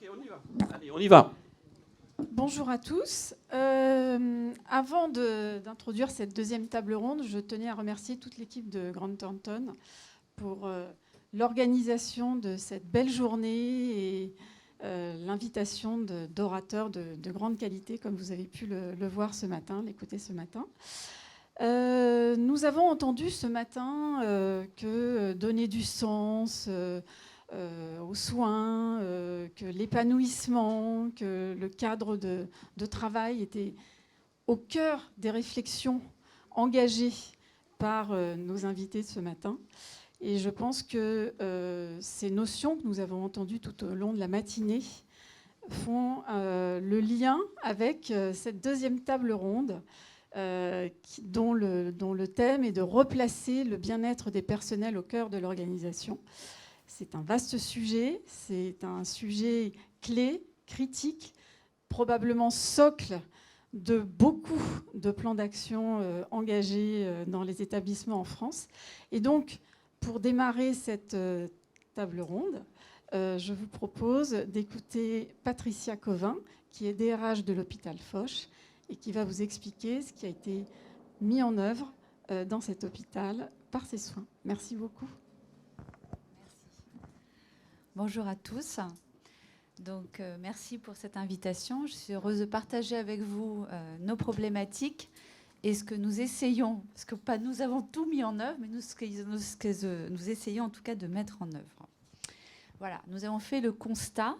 Ok, on y va. Allez, on y va. Bonjour à tous. Avant d'introduire cette deuxième table ronde, je tenais à remercier toute l'équipe de Grant Thornton pour l'organisation de cette belle journée et l'invitation d'orateurs de grande qualité, comme vous avez pu le voir ce matin, l'écouter ce matin. Nous avons entendu ce matin que donner du sens aux soins, que l'épanouissement, que le cadre de travail était au cœur des réflexions engagées par nos invités ce matin. Et je pense que ces notions que nous avons entendues tout au long de la matinée font le lien avec cette deuxième table ronde dont le thème est de replacer le bien-être des personnels au cœur de l'organisation. C'est un vaste sujet, c'est un sujet clé, critique, probablement socle de beaucoup de plans d'action engagés dans les établissements en France. Et donc, pour démarrer cette table ronde, je vous propose d'écouter Patricia Covin, qui est DRH de l'hôpital Foch, et qui va vous expliquer ce qui a été mis en œuvre dans cet hôpital par ses soins. Merci beaucoup. Bonjour à tous. Donc, merci pour cette invitation. Je suis heureuse de partager avec vous nos problématiques et ce que nous essayons, parce que pas nous avons tout mis en œuvre, mais ce que nous essayons en tout cas de mettre en œuvre. Voilà, nous avons fait le constat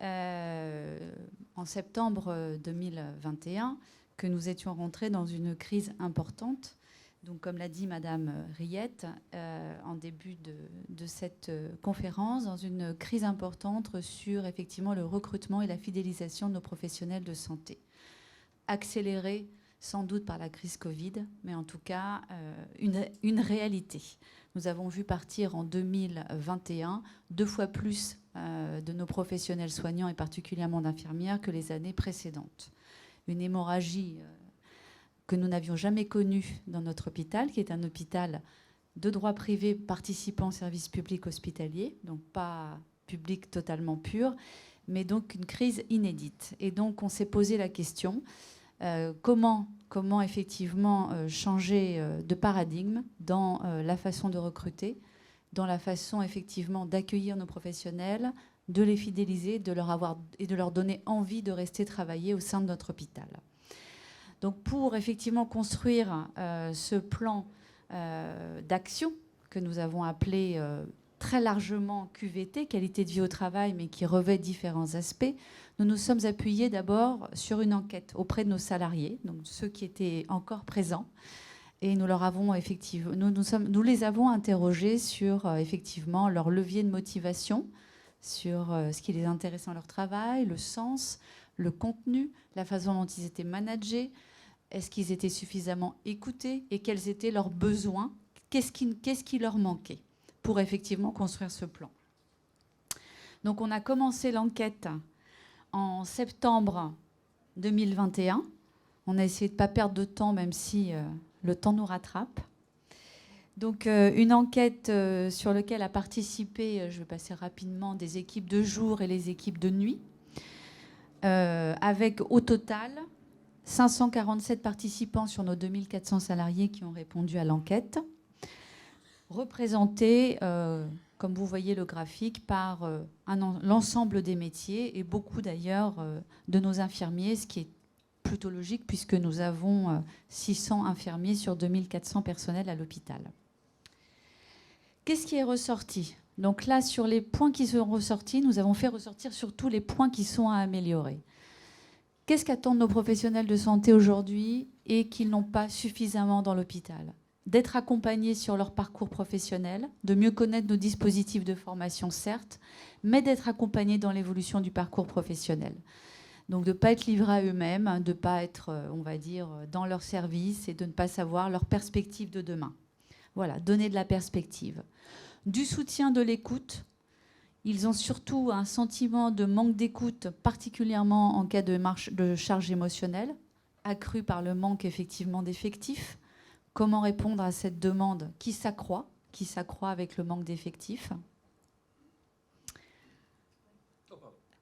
en septembre 2021 que nous étions rentrés dans une crise importante. Donc, comme l'a dit Madame Riette en début de cette conférence, dans une crise importante sur effectivement le recrutement et la fidélisation de nos professionnels de santé. Accélérée sans doute par la crise Covid, mais en tout cas une réalité. Nous avons vu partir en 2021 2 fois plus de nos professionnels soignants et particulièrement d'infirmières que les années précédentes. Une hémorragie que nous n'avions jamais connue dans notre hôpital, qui est un hôpital de droit privé participant au service public hospitalier, donc pas public totalement pur, mais donc une crise inédite. Et donc on s'est posé la question, comment effectivement changer de paradigme dans la façon de recruter, dans la façon effectivement d'accueillir nos professionnels, de les fidéliser, de leur donner envie de rester travailler au sein de notre hôpital. Donc pour effectivement construire ce plan d'action que nous avons appelé très largement QVT, qualité de vie au travail, mais qui revêt différents aspects, nous nous sommes appuyés d'abord sur une enquête auprès de nos salariés, donc ceux qui étaient encore présents, et nous les avons interrogés sur effectivement leur levier de motivation, sur ce qui les intéresse dans leur travail, le sens, le contenu, la façon dont ils étaient managés. Est-ce qu'ils étaient suffisamment écoutés et quels étaient leurs besoins? Qu'est-ce qui leur manquait pour effectivement construire ce plan? Donc on a commencé l'enquête en septembre 2021. On a essayé de ne pas perdre de temps, même si le temps nous rattrape. Donc une enquête sur laquelle a participé, je vais passer rapidement, des équipes de jour et les équipes de nuit, avec au total 547 participants sur nos 2400 salariés qui ont répondu à l'enquête, représentés, comme vous voyez le graphique, par l'ensemble des métiers et beaucoup d'ailleurs de nos infirmiers, ce qui est plutôt logique puisque nous avons 600 infirmiers sur 2400 personnels à l'hôpital. Qu'est-ce qui est ressorti? Donc là, sur les points qui sont ressortis, nous avons fait ressortir surtout les points qui sont à améliorer. Qu'est-ce qu'attendent nos professionnels de santé aujourd'hui et qu'ils n'ont pas suffisamment dans l'hôpital? D'être accompagnés sur leur parcours professionnel, de mieux connaître nos dispositifs de formation, certes, mais d'être accompagnés dans l'évolution du parcours professionnel. Donc de ne pas être livrés à eux-mêmes, de ne pas être, on va dire, dans leur service et de ne pas savoir leur perspective de demain. Voilà, donner de la perspective. Du soutien, de l'écoute. Ils ont surtout un sentiment de manque d'écoute, particulièrement en cas de charge émotionnelle, accrue par le manque effectivement d'effectifs. Comment répondre à cette demande qui s'accroît avec le manque d'effectifs?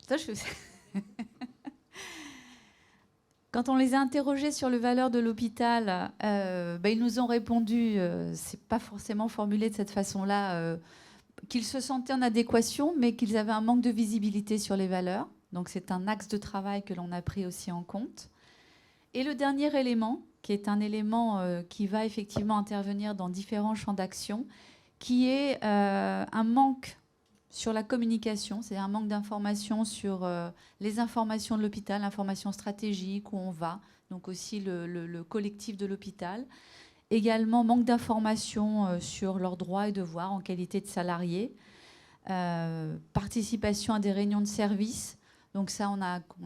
Ça, Quand on les a interrogés sur les valeurs de l'hôpital, ils nous ont répondu, c'est pas forcément formulé de cette façon-là, qu'ils se sentaient en adéquation, mais qu'ils avaient un manque de visibilité sur les valeurs. Donc c'est un axe de travail que l'on a pris aussi en compte. Et le dernier élément, qui est un élément qui va effectivement intervenir dans différents champs d'action, qui est un manque sur la communication, c'est un manque d'informations sur les informations de l'hôpital, l'information stratégique, où on va, donc aussi le collectif de l'hôpital. Également, manque d'informations sur leurs droits et devoirs en qualité de salariés. Participation à des réunions de service. Donc ça, on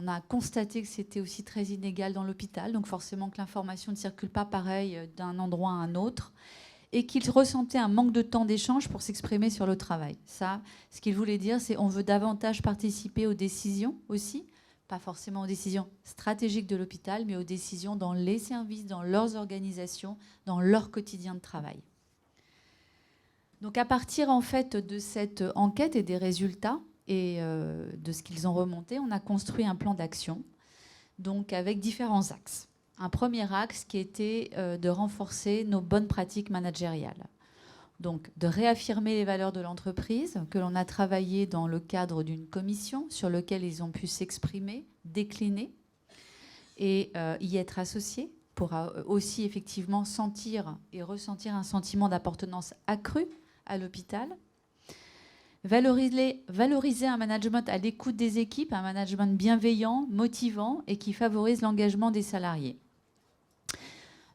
a constaté que c'était aussi très inégal dans l'hôpital. Donc forcément que l'information ne circule pas pareil d'un endroit à un autre. Et qu'ils ressentaient un manque de temps d'échange pour s'exprimer sur le travail. Ça, ce qu'il voulait dire, c'est qu'on veut davantage participer aux décisions aussi, pas forcément aux décisions stratégiques de l'hôpital, mais aux décisions dans les services, dans leurs organisations, dans leur quotidien de travail. Donc à partir en fait de cette enquête et des résultats et de ce qu'ils ont remonté, on a construit un plan d'action, donc avec différents axes. Un premier axe qui était de renforcer nos bonnes pratiques managériales. Donc de réaffirmer les valeurs de l'entreprise que l'on a travaillé dans le cadre d'une commission sur laquelle ils ont pu s'exprimer, décliner et y être associés pour aussi effectivement sentir et ressentir un sentiment d'appartenance accru à l'hôpital. Valoriser un management à l'écoute des équipes, un management bienveillant, motivant et qui favorise l'engagement des salariés.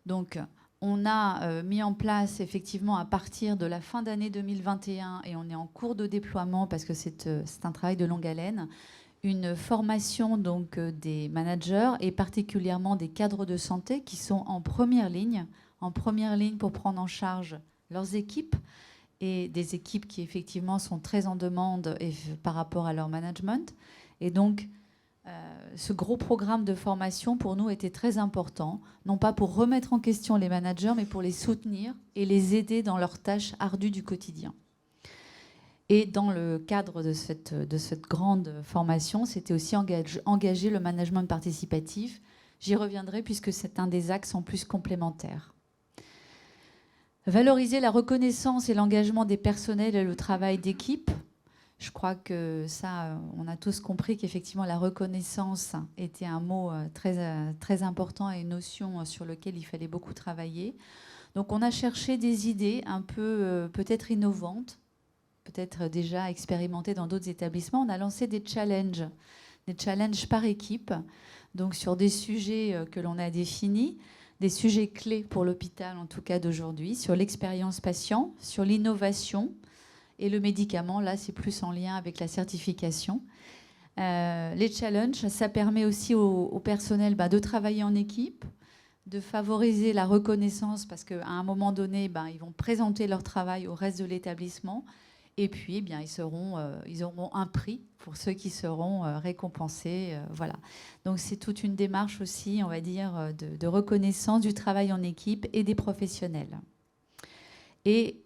Donc, on a mis en place effectivement à partir de la fin d'année 2021, et on est en cours de déploiement parce que c'est un travail de longue haleine, une formation donc, des managers et particulièrement des cadres de santé qui sont en première ligne pour prendre en charge leurs équipes et des équipes qui effectivement sont très en demande par rapport à leur management. Et donc, ce gros programme de formation, pour nous, était très important, non pas pour remettre en question les managers, mais pour les soutenir et les aider dans leurs tâches ardues du quotidien. Et dans le cadre de cette grande formation, c'était aussi engager le management participatif. J'y reviendrai puisque c'est un des axes en plus complémentaires. Valoriser la reconnaissance et l'engagement des personnels et le travail d'équipe. Je crois que ça, on a tous compris qu'effectivement la reconnaissance était un mot très important et une notion sur laquelle il fallait beaucoup travailler. Donc on a cherché des idées un peu peut-être innovantes, peut-être déjà expérimentées dans d'autres établissements. On a lancé des challenges par équipe, donc sur des sujets que l'on a définis, des sujets clés pour l'hôpital en tout cas d'aujourd'hui, sur l'expérience patient, sur l'innovation, et le médicament, là, c'est plus en lien avec la certification. Les challenges, ça permet aussi au personnel de travailler en équipe, de favoriser la reconnaissance parce qu'à un moment donné, ils vont présenter leur travail au reste de l'établissement. Et puis, ils auront un prix pour ceux qui seront récompensés. Voilà. Donc, c'est toute une démarche aussi, on va dire, de reconnaissance du travail en équipe et des professionnels. Et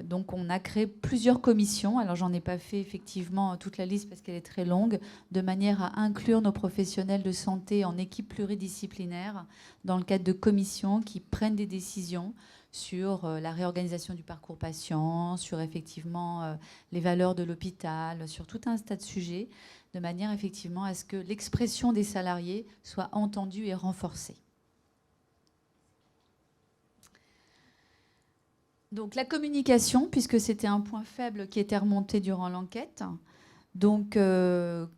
donc on a créé plusieurs commissions, alors j'en ai pas fait effectivement toute la liste parce qu'elle est très longue, de manière à inclure nos professionnels de santé en équipe pluridisciplinaire dans le cadre de commissions qui prennent des décisions sur la réorganisation du parcours patient, sur effectivement les valeurs de l'hôpital, sur tout un tas de sujets, de manière effectivement à ce que l'expression des salariés soit entendue et renforcée. Donc la communication, puisque c'était un point faible qui était remonté durant l'enquête. Donc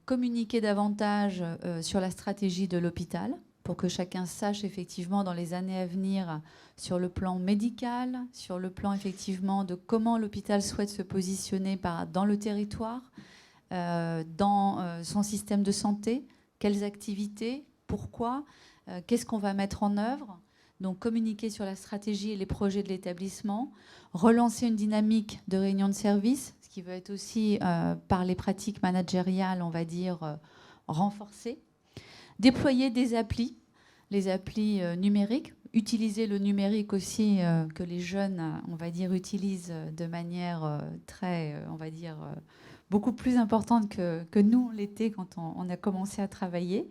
communiquer davantage sur la stratégie de l'hôpital pour que chacun sache effectivement dans les années à venir sur le plan médical, sur le plan effectivement de comment l'hôpital souhaite se positionner dans le territoire, dans son système de santé, quelles activités, pourquoi, qu'est-ce qu'on va mettre en œuvre. Donc communiquer sur la stratégie et les projets de l'établissement, relancer une dynamique de réunion de service, ce qui va être aussi par les pratiques managériales, on va dire, renforcées. Déployer des applis, les applis numériques, utiliser le numérique aussi que les jeunes, on va dire, utilisent de manière très, on va dire, beaucoup plus importante que nous, l'été, quand on a commencé à travailler.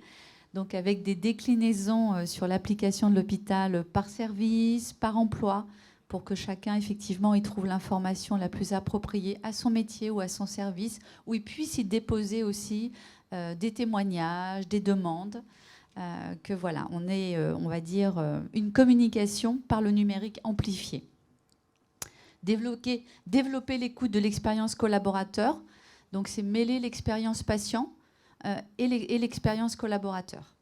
Donc avec des déclinaisons sur l'application de l'hôpital par service, par emploi, pour que chacun, effectivement, y trouve l'information la plus appropriée à son métier ou à son service, où il puisse y déposer aussi des témoignages, des demandes. Que voilà, on est, on va dire, une communication par le numérique amplifiée. Développer l'écoute de l'expérience collaborateur. Donc, c'est mêler l'expérience patient et l'expérience collaborateur.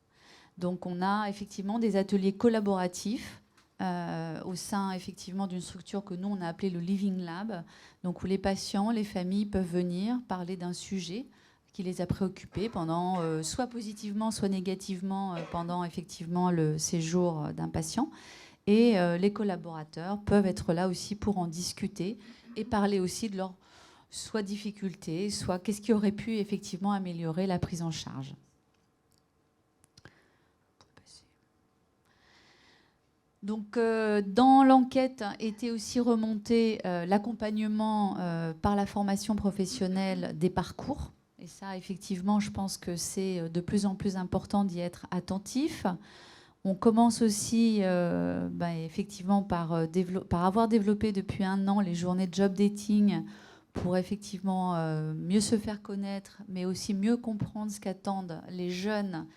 Donc, on a effectivement des ateliers collaboratifs au sein effectivement d'une structure que nous, on a appelée le Living Lab, donc où les patients, les familles peuvent venir parler d'un sujet qui les a préoccupés pendant, soit positivement, soit négativement, pendant effectivement le séjour d'un patient. Et les collaborateurs peuvent être là aussi pour en discuter et parler aussi de leurs soit difficultés, soit qu'est-ce qui aurait pu effectivement améliorer la prise en charge. Donc, dans l'enquête était aussi remonté l'accompagnement par la formation professionnelle des parcours. Et ça, effectivement, je pense que c'est de plus en plus important d'y être attentif. On commence aussi effectivement par avoir développé depuis 1 an les journées de job dating pour effectivement mieux se faire connaître, mais aussi mieux comprendre ce qu'attendent les jeunes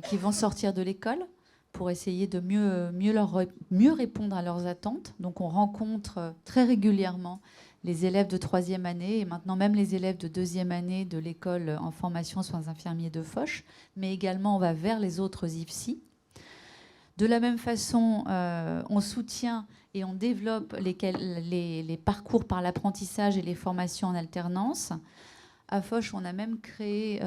qui vont sortir de l'école, pour essayer de mieux répondre à leurs attentes. Donc on rencontre très régulièrement les élèves de 3e année et maintenant même les élèves de 2e année de l'école en formation soins infirmiers de Foch, mais également on va vers les autres IFSI. De la même façon, on soutient et on développe les parcours par l'apprentissage et les formations en alternance. À Foch, on a même créé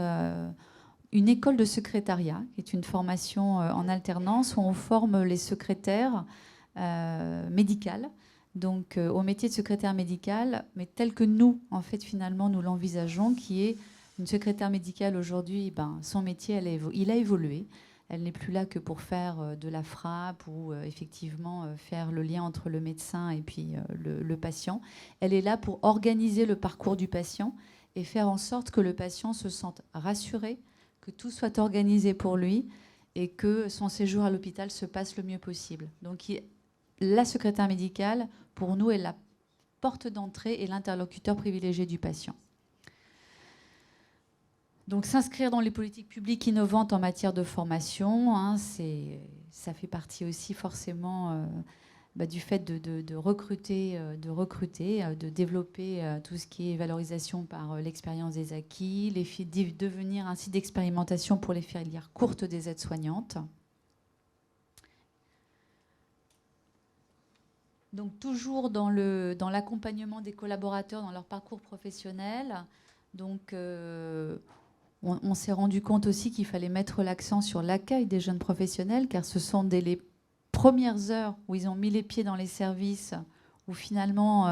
une école de secrétariat, qui est une formation en alternance où on forme les secrétaires médicales, donc au métier de secrétaire médical, mais tel que nous, en fait, finalement, nous l'envisageons, qui est une secrétaire médicale aujourd'hui, son métier, il a évolué. Elle n'est plus là que pour faire de la frappe ou effectivement faire le lien entre le médecin et puis le patient. Elle est là pour organiser le parcours du patient et faire en sorte que le patient se sente rassuré, que tout soit organisé pour lui et que son séjour à l'hôpital se passe le mieux possible. Donc la secrétaire médicale, pour nous, est la porte d'entrée et l'interlocuteur privilégié du patient. Donc s'inscrire dans les politiques publiques innovantes en matière de formation, ça fait partie aussi forcément du fait de recruter, de développer tout ce qui est valorisation par l'expérience des acquis, devenir un site d'expérimentation pour les filières courtes des aides-soignantes. Donc toujours dans l'accompagnement des collaborateurs dans leur parcours professionnel. Donc on s'est rendu compte aussi qu'il fallait mettre l'accent sur l'accueil des jeunes professionnels, car ce sont dès les premières heures où ils ont mis les pieds dans les services, où finalement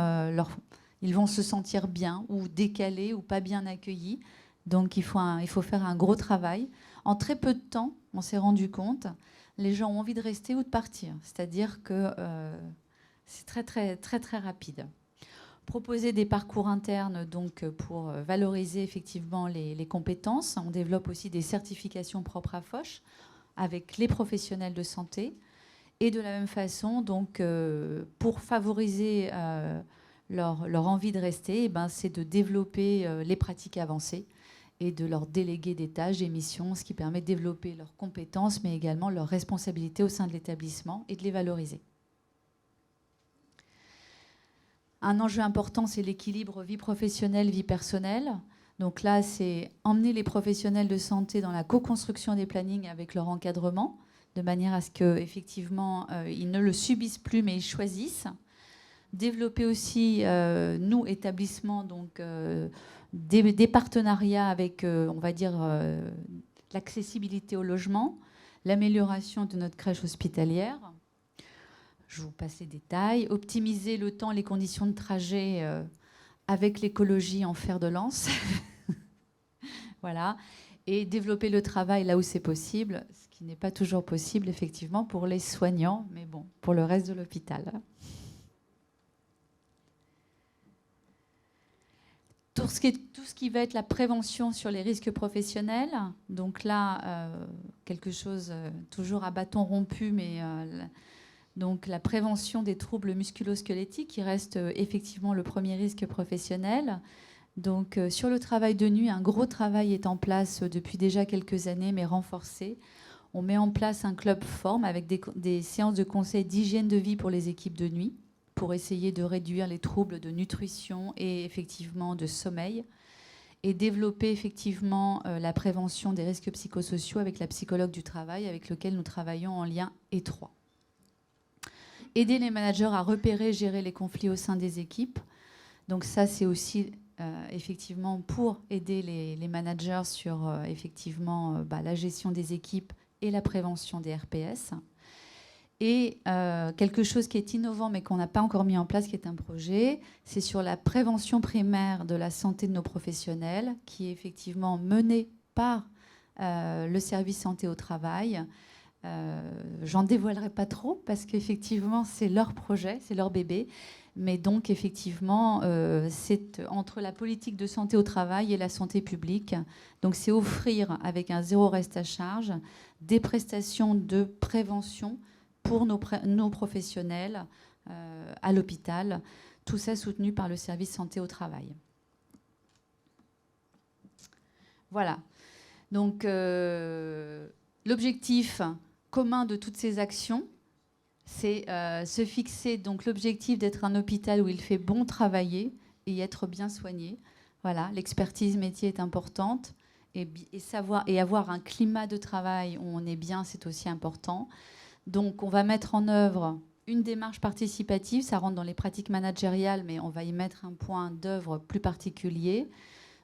ils vont se sentir bien ou décalés ou pas bien accueillis. Donc il faut faire un gros travail. En très peu de temps, on s'est rendu compte, les gens ont envie de rester ou de partir. C'est-à-dire que c'est très, très, très, très rapide. Proposer des parcours internes donc, pour valoriser effectivement les compétences. On développe aussi des certifications propres à Foch avec les professionnels de santé. Et de la même façon, donc, pour favoriser leur envie de rester, c'est de développer les pratiques avancées et de leur déléguer des tâches, des missions, ce qui permet de développer leurs compétences, mais également leurs responsabilités au sein de l'établissement et de les valoriser. Un enjeu important, c'est l'équilibre vie professionnelle, vie personnelle. Donc là, c'est emmener les professionnels de santé dans la co-construction des plannings avec leur encadrement, de manière à ce qu'effectivement, ils ne le subissent plus, mais ils choisissent. Développer aussi, nous, établissements, donc, des partenariats avec, on va dire, l'accessibilité au logement, l'amélioration de notre crèche hospitalière. Je vous passe les détails. Optimiser le temps, les conditions de trajet avec l'écologie en fer de lance. Voilà. Et développer le travail là où c'est possible, ce qui n'est pas toujours possible, effectivement, pour les soignants, mais bon, pour le reste de l'hôpital. pour tout ce qui va être la prévention sur les risques professionnels, donc là, quelque chose toujours à bâton rompu, mais donc la prévention des troubles musculo-squelettiques qui reste effectivement le premier risque professionnel. Donc sur le travail de nuit, un gros travail est en place depuis déjà quelques années, mais renforcé. On met en place un club forme avec des séances de conseil d'hygiène de vie pour les équipes de nuit, pour essayer de réduire les troubles de nutrition et effectivement de sommeil, et développer effectivement la prévention des risques psychosociaux avec la psychologue du travail, avec lequel nous travaillons en lien étroit. Aider les managers à repérer, gérer les conflits au sein des équipes. Donc ça, c'est aussi effectivement pour aider les managers sur effectivement la gestion des équipes et la prévention des RPS. Et quelque chose qui est innovant mais qu'on n'a pas encore mis en place, qui est un projet, c'est sur la prévention primaire de la santé de nos professionnels, qui est effectivement mené par le service santé au travail. J'en dévoilerai pas trop parce qu'effectivement c'est leur projet, c'est leur bébé. Mais donc effectivement c'est entre la politique de santé au travail et la santé publique. Donc c'est offrir avec un zéro reste à charge des prestations de prévention pour nos professionnels à l'hôpital. Tout ça soutenu par le service santé au travail. Voilà. Donc l'objectif commun de toutes ces actions, c'est se fixer donc l'objectif d'être un hôpital où il fait bon travailler et être bien soigné. Voilà, l'expertise métier est importante et avoir un climat de travail où on est bien, c'est aussi important. Donc, on va mettre en œuvre une démarche participative. Ça rentre dans les pratiques managériales, mais on va y mettre un point d'œuvre plus particulier.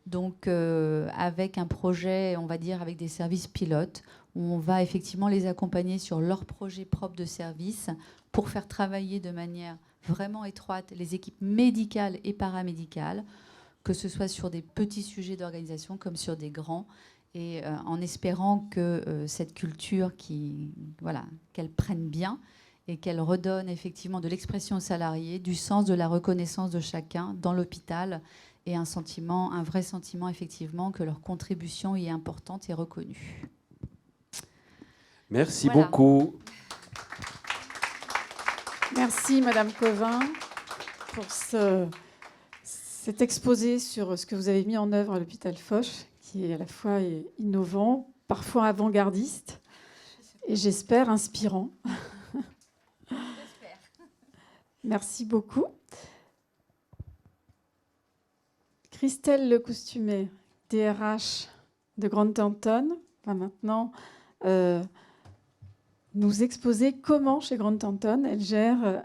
Donc, avec un projet, on va dire, avec des services pilotes, où on va effectivement les accompagner sur leur projet propre de service pour faire travailler de manière vraiment étroite les équipes médicales et paramédicales, que ce soit sur des petits sujets d'organisation comme sur des grands, et en espérant que cette culture, qu'elle prenne bien et qu'elle redonne effectivement de l'expression aux salariés, du sens de la reconnaissance de chacun dans l'hôpital et un vrai sentiment effectivement que leur contribution y est importante et reconnue. Merci beaucoup. Merci Madame Cauvin pour cet exposé sur ce que vous avez mis en œuvre à l'hôpital Foch, qui est à la fois innovant, parfois avant-gardiste, et j'espère inspirant. Merci beaucoup. Christelle Lecostumet, DRH de Grant Thornton, va maintenant nous exposer comment, chez Grant Thornton, elle gère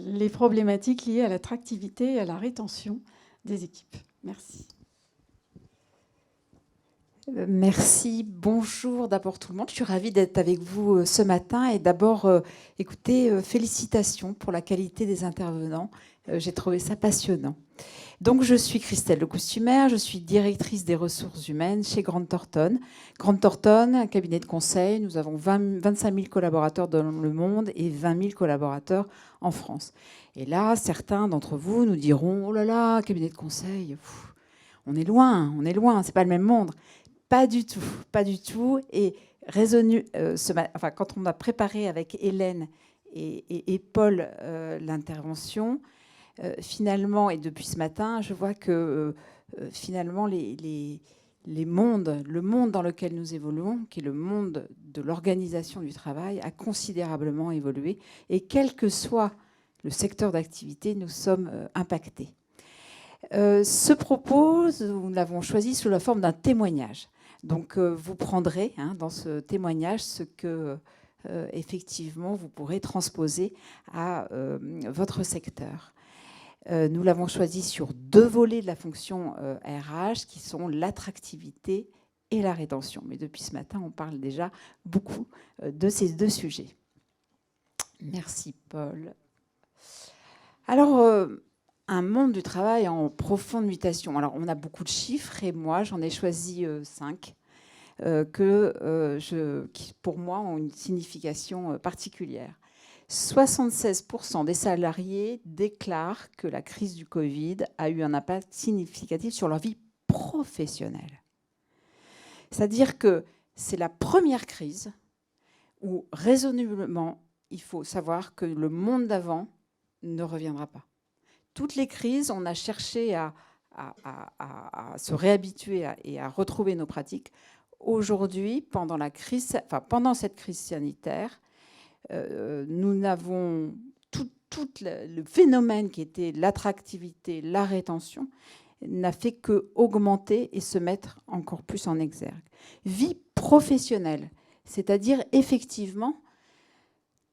les problématiques liées à l'attractivité et à la rétention des équipes. Merci. Merci, bonjour d'abord tout le monde. Je suis ravie d'être avec vous ce matin et d'abord, écoutez, félicitations pour la qualité des intervenants. J'ai trouvé ça passionnant. Donc, je suis Christelle Lecostumet, je suis directrice des ressources humaines chez Grant Thornton. Grant Thornton, un cabinet de conseil, nous avons 25 000 collaborateurs dans le monde et 20 000 collaborateurs en France. Et là, certains d'entre vous nous diront « Oh là là, cabinet de conseil, on est loin, c'est pas le même monde ». Pas du tout, pas du tout. Et quand on a préparé avec Hélène et Paul l'intervention, finalement, et depuis ce matin, je vois que finalement, le monde dans lequel nous évoluons, qui est le monde de l'organisation du travail, a considérablement évolué. Et quel que soit le secteur d'activité, nous sommes impactés. Ce propos, nous l'avons choisi sous la forme d'un témoignage. Donc, vous prendrez dans ce témoignage ce que, effectivement, vous pourrez transposer à votre secteur. Nous l'avons choisi sur 2 volets de la fonction RH, qui sont l'attractivité et la rétention. Mais depuis ce matin, on parle déjà beaucoup de ces 2 sujets. Merci, Paul. Alors, un monde du travail en profonde mutation. Alors, on a beaucoup de chiffres et moi, j'en ai choisi 5 qui, pour moi, ont une signification particulière. 76% des salariés déclarent que la crise du Covid a eu un impact significatif sur leur vie professionnelle. C'est-à-dire que c'est la première crise où, raisonnablement, il faut savoir que le monde d'avant ne reviendra pas. Toutes les crises, on a cherché à se réhabituer et à retrouver nos pratiques. Aujourd'hui, pendant cette crise sanitaire, nous avons tout le phénomène qui était l'attractivité, la rétention, n'a fait qu'augmenter et se mettre encore plus en exergue. Vie professionnelle, c'est-à-dire effectivement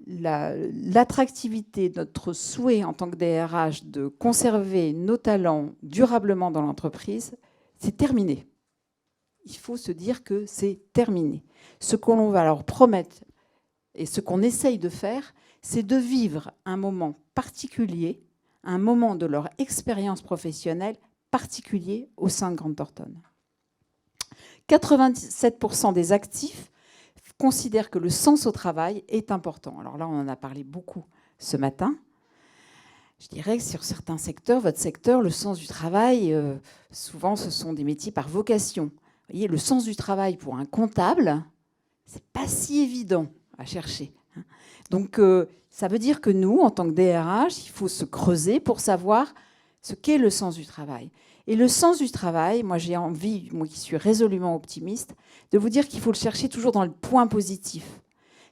l'attractivité, notre souhait en tant que DRH de conserver nos talents durablement dans l'entreprise, c'est terminé. Il faut se dire que c'est terminé. Ce qu'on va leur promettre et ce qu'on essaye de faire, c'est de vivre un moment particulier, un moment de leur expérience professionnelle particulier au sein de Grant Thornton. 87% des actifs considèrent que le sens au travail est important. Alors là, on en a parlé beaucoup ce matin. Je dirais que sur certains secteurs, votre secteur, le sens du travail, souvent, ce sont des métiers par vocation. Vous voyez, le sens du travail pour un comptable, c'est pas si évident à chercher. Donc, ça veut dire que nous, en tant que DRH, il faut se creuser pour savoir ce qu'est le sens du travail. Et le sens du travail, moi j'ai envie, moi qui suis résolument optimiste, de vous dire qu'il faut le chercher toujours dans le point positif.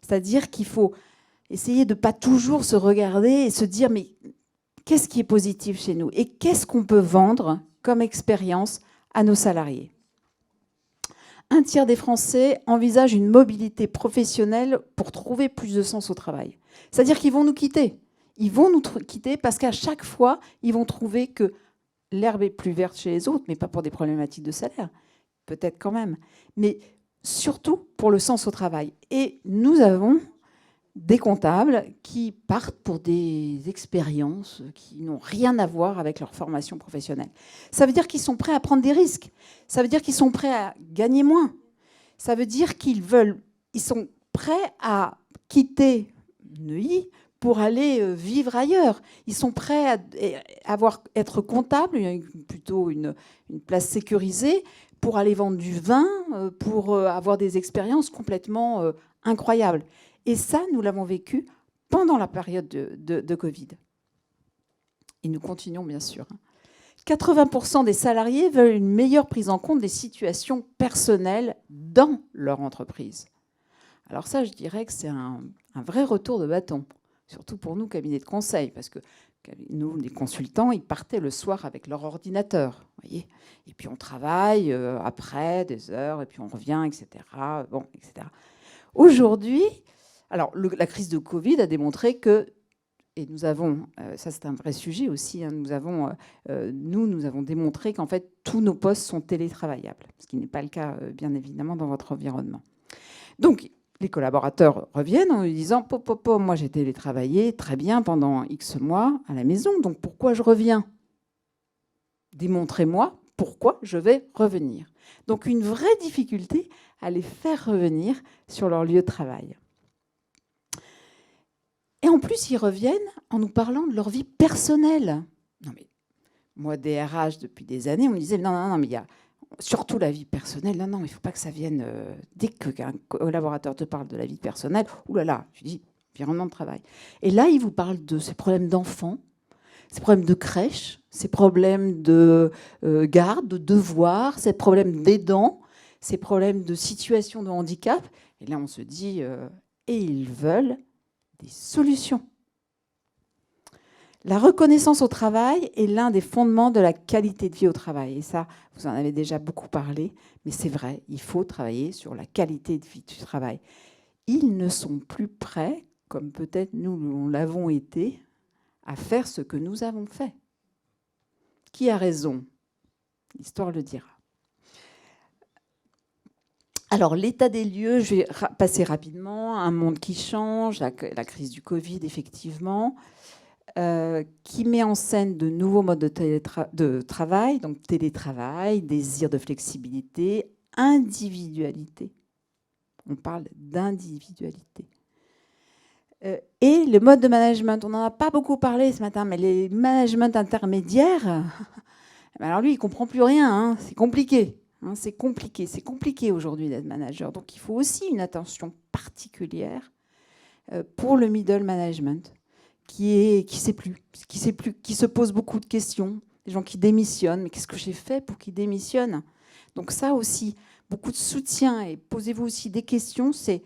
C'est-à-dire qu'il faut essayer de ne pas toujours se regarder et se dire mais qu'est-ce qui est positif chez nous et qu'est-ce qu'on peut vendre comme expérience à nos salariés. Un tiers des Français envisagent une mobilité professionnelle pour trouver plus de sens au travail. C'est-à-dire qu'ils vont nous quitter. Ils vont nous quitter parce qu'à chaque fois, ils vont trouver que l'herbe est plus verte chez les autres, mais pas pour des problématiques de salaire, peut-être quand même, mais surtout pour le sens au travail. Et nous avons des comptables qui partent pour des expériences qui n'ont rien à voir avec leur formation professionnelle. Ça veut dire qu'ils sont prêts à prendre des risques. Ça veut dire qu'ils sont prêts à gagner moins. Ça veut dire ils sont prêts à quitter Neuilly pour aller vivre ailleurs. Ils sont prêts à être comptables, plutôt une place sécurisée, pour aller vendre du vin, pour avoir des expériences complètement incroyables. Et ça, nous l'avons vécu pendant la période de Covid. Et nous continuons, bien sûr. 80% des salariés veulent une meilleure prise en compte des situations personnelles dans leur entreprise. Alors ça, je dirais que c'est un vrai retour de bâton. Surtout pour nous, cabinet de conseil, parce que nous, les consultants, ils partaient le soir avec leur ordinateur, voyez. Et puis on travaille après des heures, et puis on revient, etc. Bon, etc. Aujourd'hui, alors la crise de Covid a démontré que, et nous avons, ça c'est un vrai sujet aussi, hein, nous avons démontré qu'en fait tous nos postes sont télétravaillables, ce qui n'est pas le cas, bien évidemment, dans votre environnement. Donc les collaborateurs reviennent en lui disant « moi j'ai télétravaillé très bien pendant X mois à la maison, donc pourquoi je reviens ? Démontrez-moi pourquoi je vais revenir. » Donc une vraie difficulté à les faire revenir sur leur lieu de travail. Et en plus, ils reviennent en nous parlant de leur vie personnelle. Non mais, moi, DRH, depuis des années, on me disait « non, mais il y a... » Surtout la vie personnelle, non, il ne faut pas que ça vienne... dès qu'un collaborateur te parle de la vie personnelle, oulala, tu dis, environnement de travail. Et là, il vous parle de ses problèmes d'enfants, ses problèmes de crèche, ses problèmes de garde, de devoirs, ses problèmes d'aidants, ses problèmes de situation de handicap. Et là, on se dit, et ils veulent des solutions. La reconnaissance au travail est l'un des fondements de la qualité de vie au travail. Et ça, vous en avez déjà beaucoup parlé, mais c'est vrai, il faut travailler sur la qualité de vie du travail. Ils ne sont plus prêts, comme peut-être nous l'avons été, à faire ce que nous avons fait. Qui a raison ? L'histoire le dira. Alors, l'état des lieux, je vais passer rapidement. Un monde qui change, la crise du Covid, effectivement. Qui met en scène de nouveaux modes de travail, donc télétravail, désir de flexibilité, individualité. On parle d'individualité. Et le mode de management, on n'en a pas beaucoup parlé ce matin, mais les managements intermédiaires, alors lui, il ne comprend plus rien, hein, c'est compliqué. C'est compliqué aujourd'hui d'être manager. Donc il faut aussi une attention particulière pour le middle management, qui sait plus, qui se pose beaucoup de questions, des gens qui démissionnent. Mais qu'est-ce que j'ai fait pour qu'ils démissionnent? Donc ça aussi, beaucoup de soutien, et posez-vous aussi des questions, c'est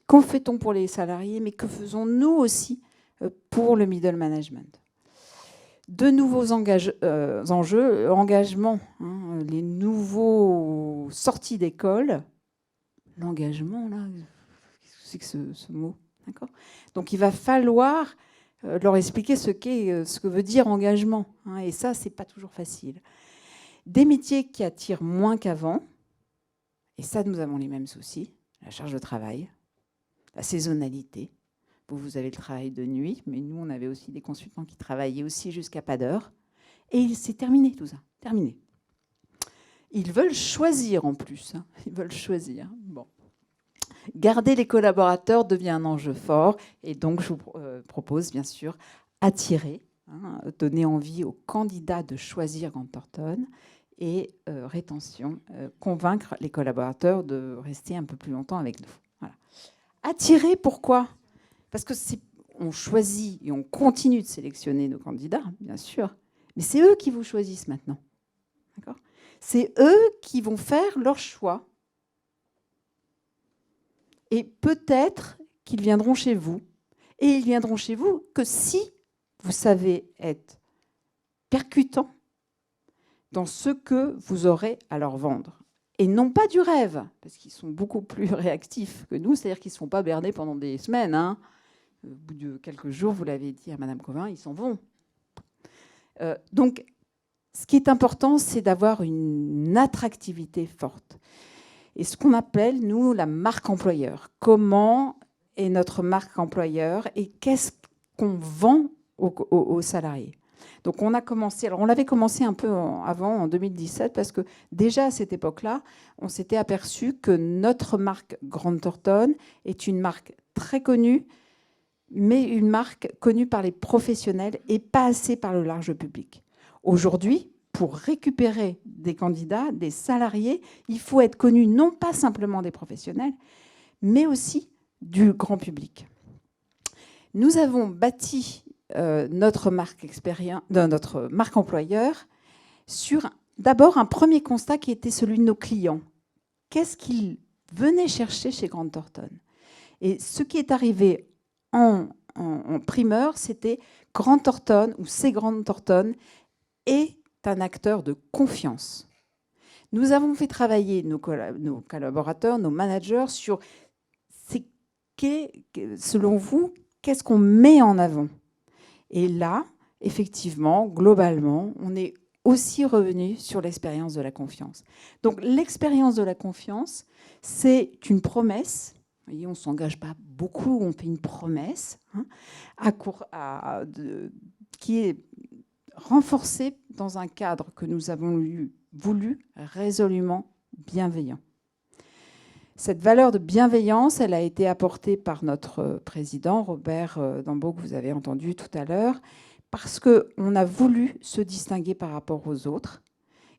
qu'en fait-on pour les salariés, mais que faisons-nous aussi pour le middle management? De nouveaux enjeux, engagement, hein, les nouveaux sorties d'école. L'engagement, là, qu'est-ce que c'est que ce mot? D'accord. Donc il va falloir leur expliquer ce que veut dire engagement, hein, et ça, c'est pas toujours facile. Des métiers qui attirent moins qu'avant, et ça, nous avons les mêmes soucis, la charge de travail, la saisonnalité. Vous avez le travail de nuit, mais nous, on avait aussi des consultants qui travaillaient aussi jusqu'à pas d'heure. Et c'est terminé, tout ça. Terminé. Ils veulent choisir en plus. Hein. Ils veulent choisir. Bon. Garder les collaborateurs devient un enjeu fort. Et donc, je vous propose, bien sûr, attirer, hein, donner envie aux candidats de choisir Grant Thornton. Et rétention, convaincre les collaborateurs de rester un peu plus longtemps avec nous. Voilà. Attirer, pourquoi ? Parce que on choisit et on continue de sélectionner nos candidats, bien sûr, mais c'est eux qui vous choisissent maintenant. D'accord ? C'est eux qui vont faire leur choix. Et peut-être qu'ils viendront chez vous. Et ils viendront chez vous que si vous savez être percutant dans ce que vous aurez à leur vendre. Et non pas du rêve, parce qu'ils sont beaucoup plus réactifs que nous, c'est-à-dire qu'ils ne se font pas berner pendant des semaines, hein. Au bout de quelques jours, vous l'avez dit à Madame Covin, ils s'en vont. Donc, ce qui est important, c'est d'avoir une attractivité forte. Et ce qu'on appelle, nous, la marque employeur. Comment est notre marque employeur et qu'est-ce qu'on vend aux salariés? Donc, on a commencé, alors on l'avait commencé un peu avant, en 2017, parce que déjà à cette époque-là, on s'était aperçu que notre marque Grant Thornton est une marque très connue, mais une marque connue par les professionnels et pas assez par le large public. Aujourd'hui, pour récupérer des candidats, des salariés, il faut être connu non pas simplement des professionnels, mais aussi du grand public. Nous avons bâti notre marque employeur sur d'abord un premier constat qui était celui de nos clients. Qu'est-ce qu'ils venaient chercher chez Grant Thornton? Et ce qui est arrivé en primeur, c'était Grant Thornton, ou c'est Grant Thornton, est un acteur de confiance. Nous avons fait travailler nos collaborateurs, nos managers, sur selon vous, qu'est-ce qu'on met en avant? Et là, effectivement, globalement, on est aussi revenu sur l'expérience de la confiance. Donc l'expérience de la confiance, c'est une promesse. Vous voyez, on ne s'engage pas beaucoup, on fait une promesse, hein, qui est renforcée dans un cadre que nous avons voulu résolument bienveillant. Cette valeur de bienveillance, elle a été apportée par notre président, Robert Dambeau, que vous avez entendu tout à l'heure, parce qu'on a voulu se distinguer par rapport aux autres.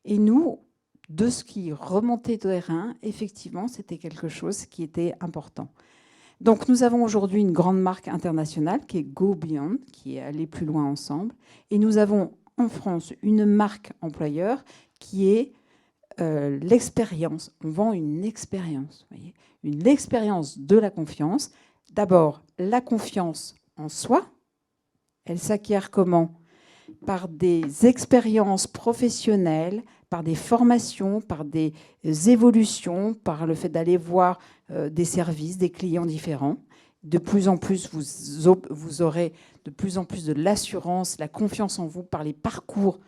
Et nous, de ce qui remontait de terrain, effectivement, c'était quelque chose qui était important. Donc nous avons aujourd'hui une grande marque internationale qui est Go Beyond, qui est allée plus loin ensemble. Et nous avons en France une marque employeur qui est l'expérience. On vend une expérience, vous voyez, une expérience de la confiance. D'abord, la confiance en soi. Elle s'acquiert comment? Par des expériences professionnelles, par des formations, par des évolutions, par le fait d'aller voir des services, des clients différents. De plus en plus, vous aurez de plus en plus de l'assurance, la confiance en vous par les parcours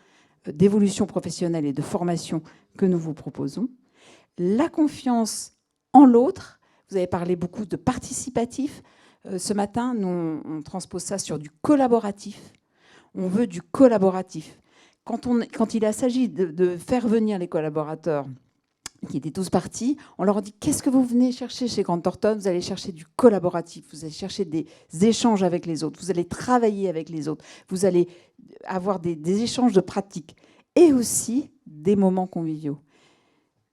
d'évolution professionnelle et de formation que nous vous proposons. La confiance en l'autre. Vous avez parlé beaucoup de participatif. Ce matin, nous, on transpose ça sur du collaboratif. On veut du collaboratif. Quand il s'agit de faire venir les collaborateurs qui étaient tous partis. On leur a dit, qu'est-ce que vous venez chercher chez Grant Thornton? Vous allez chercher du collaboratif, vous allez chercher des échanges avec les autres, vous allez travailler avec les autres, vous allez avoir des échanges de pratiques et aussi des moments conviviaux.